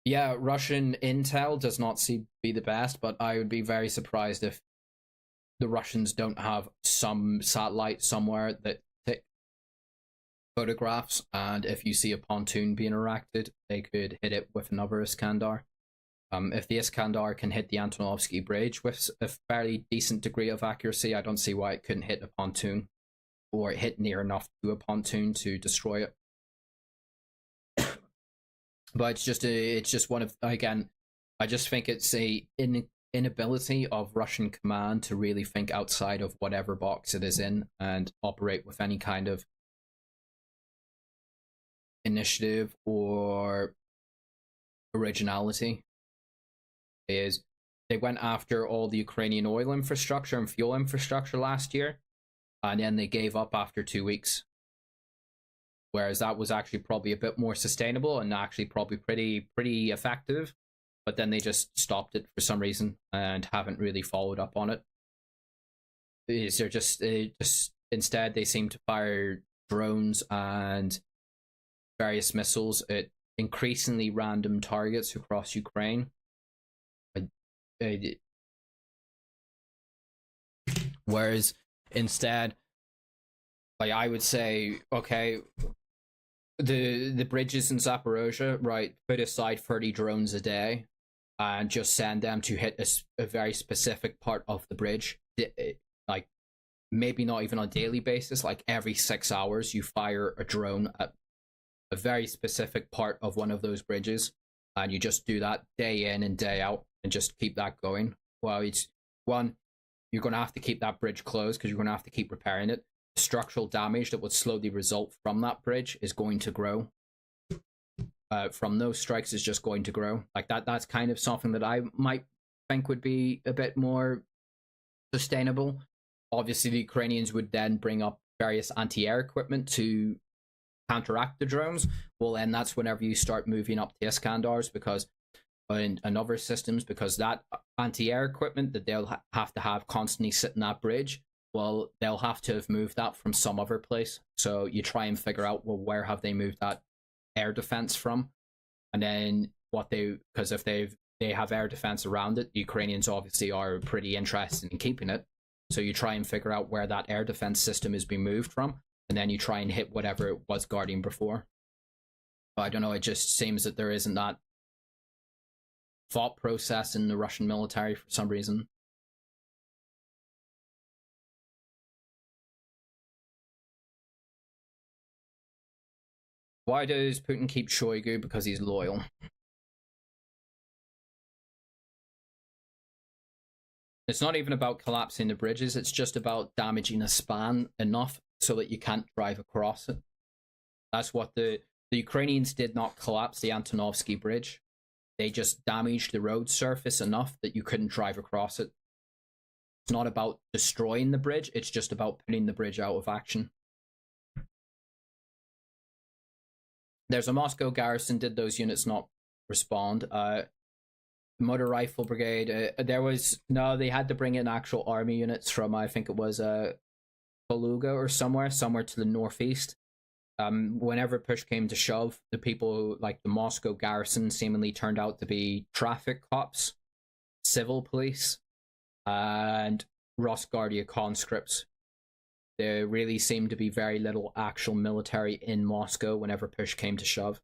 yeah, Russian intel does not seem to be the best, but I would be very surprised if the Russians don't have some satellite somewhere that take photographs, and if you see a pontoon being erected, they could hit it with another Iskandar. If the Iskandar can hit the Antonovsky bridge with a fairly decent degree of accuracy, I don't see why it couldn't hit a pontoon or hit near enough to a pontoon to destroy it. But it's just one of, again, I just think it's a inability of Russian command to really think outside of whatever box it is in and operate with any kind of initiative or originality. They went after all the Ukrainian oil infrastructure and fuel infrastructure last year, and then they gave up after 2 weeks. Whereas that was actually probably a bit more sustainable and actually probably pretty effective, but then they just stopped it for some reason and haven't really followed up on it. They're just instead they seem to fire drones and various missiles at increasingly random targets across Ukraine. Whereas instead, like, I would say, okay, the bridges in Zaporozhe, right, put aside 30 drones a day and just send them to hit a very specific part of the bridge. Like, maybe not even on a daily basis, like every 6 hours you fire a drone at a very specific part of one of those bridges, and you just do that day in and day out and just keep that going. Well, it's one, you're going to have to keep that bridge closed because you're going to have to keep repairing it. Structural damage that would slowly result from that bridge is going to grow. From those strikes is just going to grow. Like that's kind of something that I might think would be a bit more sustainable. Obviously, the Ukrainians would then bring up various anti-air equipment to counteract the drones. Well, then that's whenever you start moving up the Iskandars and other systems, because that anti-air equipment that they'll have to have constantly sitting that bridge, well, they'll have to have moved that from some other place. So you try and figure out, well, where have they moved that air defense from? And then because if they've they have air defense around it. The Ukrainians obviously are pretty interested in keeping it. So you try and figure out where that air defense system is being moved from, and then you try and hit whatever it was guarding before. But I don't know, it just seems that there isn't that thought process in the Russian military for some reason. Why does Putin keep Shoigu? Because he's loyal. It's not even about collapsing the bridges, it's just about damaging a span enough so that you can't drive across it. That's what the Ukrainians did not collapse the Antonovsky Bridge. They just damaged the road surface enough that you couldn't drive across it. It's not about destroying the bridge, it's just about putting the bridge out of action. There's a Moscow garrison. Did those units not respond? Motor Rifle Brigade. They had to bring in actual army units from, I think it was Kaluga or somewhere to the northeast. Whenever push came to shove, the people like the Moscow garrison seemingly turned out to be traffic cops, civil police, and Rosguardia conscripts. There really seemed to be very little actual military in Moscow whenever push came to shove.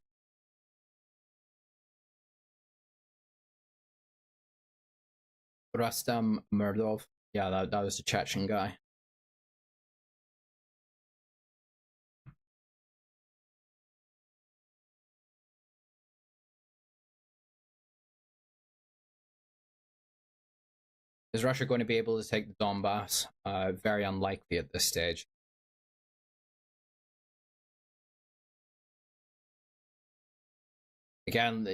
Rustam Murdov. Yeah, that was the Chechen guy. Is Russia going to be able to take the Donbass? Very unlikely at this stage. Again,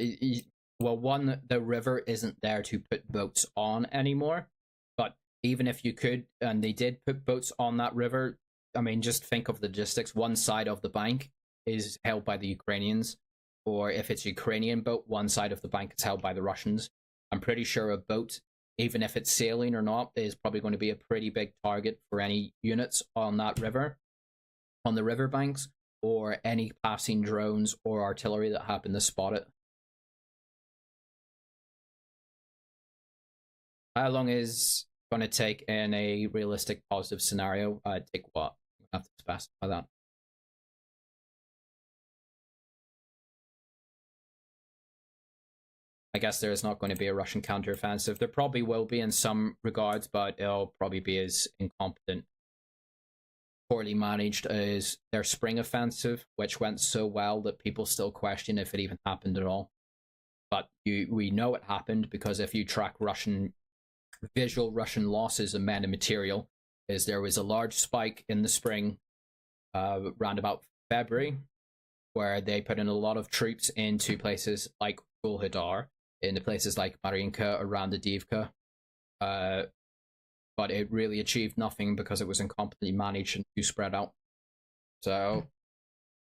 well, one, the river isn't there to put boats on anymore. But even if you could, and they did put boats on that river, I mean, just think of the logistics. One side of the bank is held by the Ukrainians, or if it's a Ukrainian boat, one side of the bank is held by the Russians. I'm pretty sure a boat, even if it's sailing or not, is probably going to be a pretty big target for any units on that river, on the riverbanks, or any passing drones or artillery that happen to spot it. How long is going to take in a realistic positive scenario? Take what? I have to specify that. I guess there is not going to be a Russian counteroffensive. There probably will be in some regards, but it'll probably be as incompetent, poorly managed as their spring offensive, which went so well that people still question if it even happened at all. But we know it happened, because if you track visual Russian losses of men and material, is there was a large spike in the spring, around about February, where they put in a lot of troops into places like Bulhadar, into places like Marinka, around Adivka, but it really achieved nothing because it was incompetently managed and too spread out. So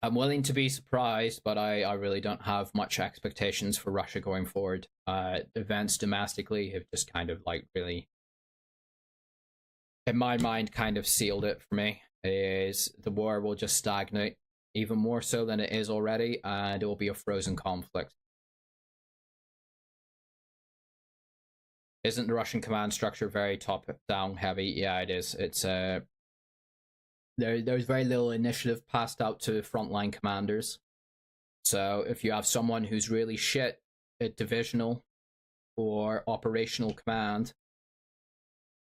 I'm willing to be surprised, but I really don't have much expectations for Russia going forward. Events domestically have just kind of like really, in my mind, kind of sealed it for me. Is the war will just stagnate even more so than it is already, and it will be a frozen conflict. Isn't the Russian command structure very top-down heavy? Yeah, it is. It's there's very little initiative passed out to frontline commanders. So if you have someone who's really shit at divisional or operational command,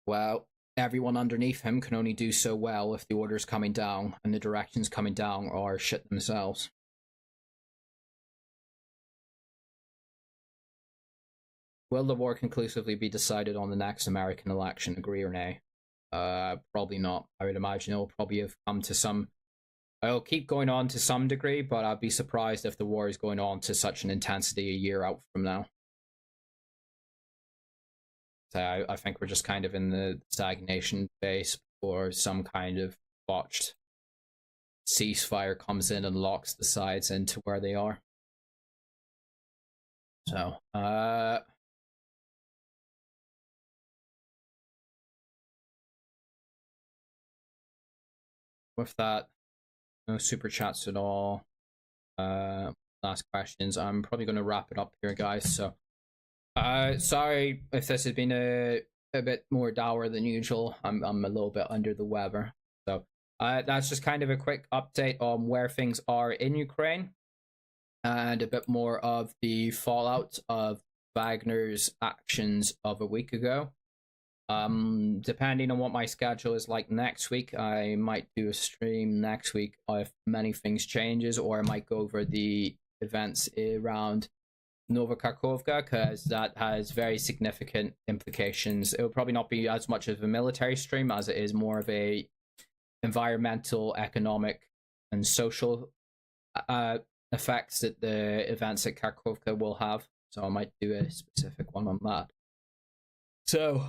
well, everyone underneath him can only do so well if the orders coming down and the directions coming down are shit themselves. Will the war conclusively be decided on the next American election, agree or nay? Probably not. I would imagine it'll probably have come to some... It'll keep going on to some degree, but I'd be surprised if the war is going on to such an intensity a year out from now. So I think we're just kind of in the stagnation phase before some kind of botched ceasefire comes in and locks the sides into where they are. So, with that, no super chats at all. Last questions. I'm probably going to wrap it up here, guys. So Sorry if this has been a bit more dour than usual. I'm a little bit under the weather. So that's just kind of a quick update on where things are in Ukraine and a bit more of the fallout of Wagner's actions of a week ago. Depending on what my schedule is like next week, I might do a stream next week if many things changes, or I might go over the events around Novokharkovka, because that has very significant implications. It will probably not be as much of a military stream as it is more of a environmental, economic, and social effects that the events at Kharkovka will have. So I might do a specific one on that. So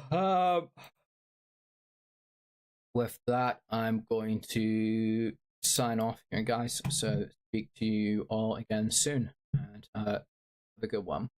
with that, I'm going to sign off here, guys. So speak to you all again soon, and have a good one.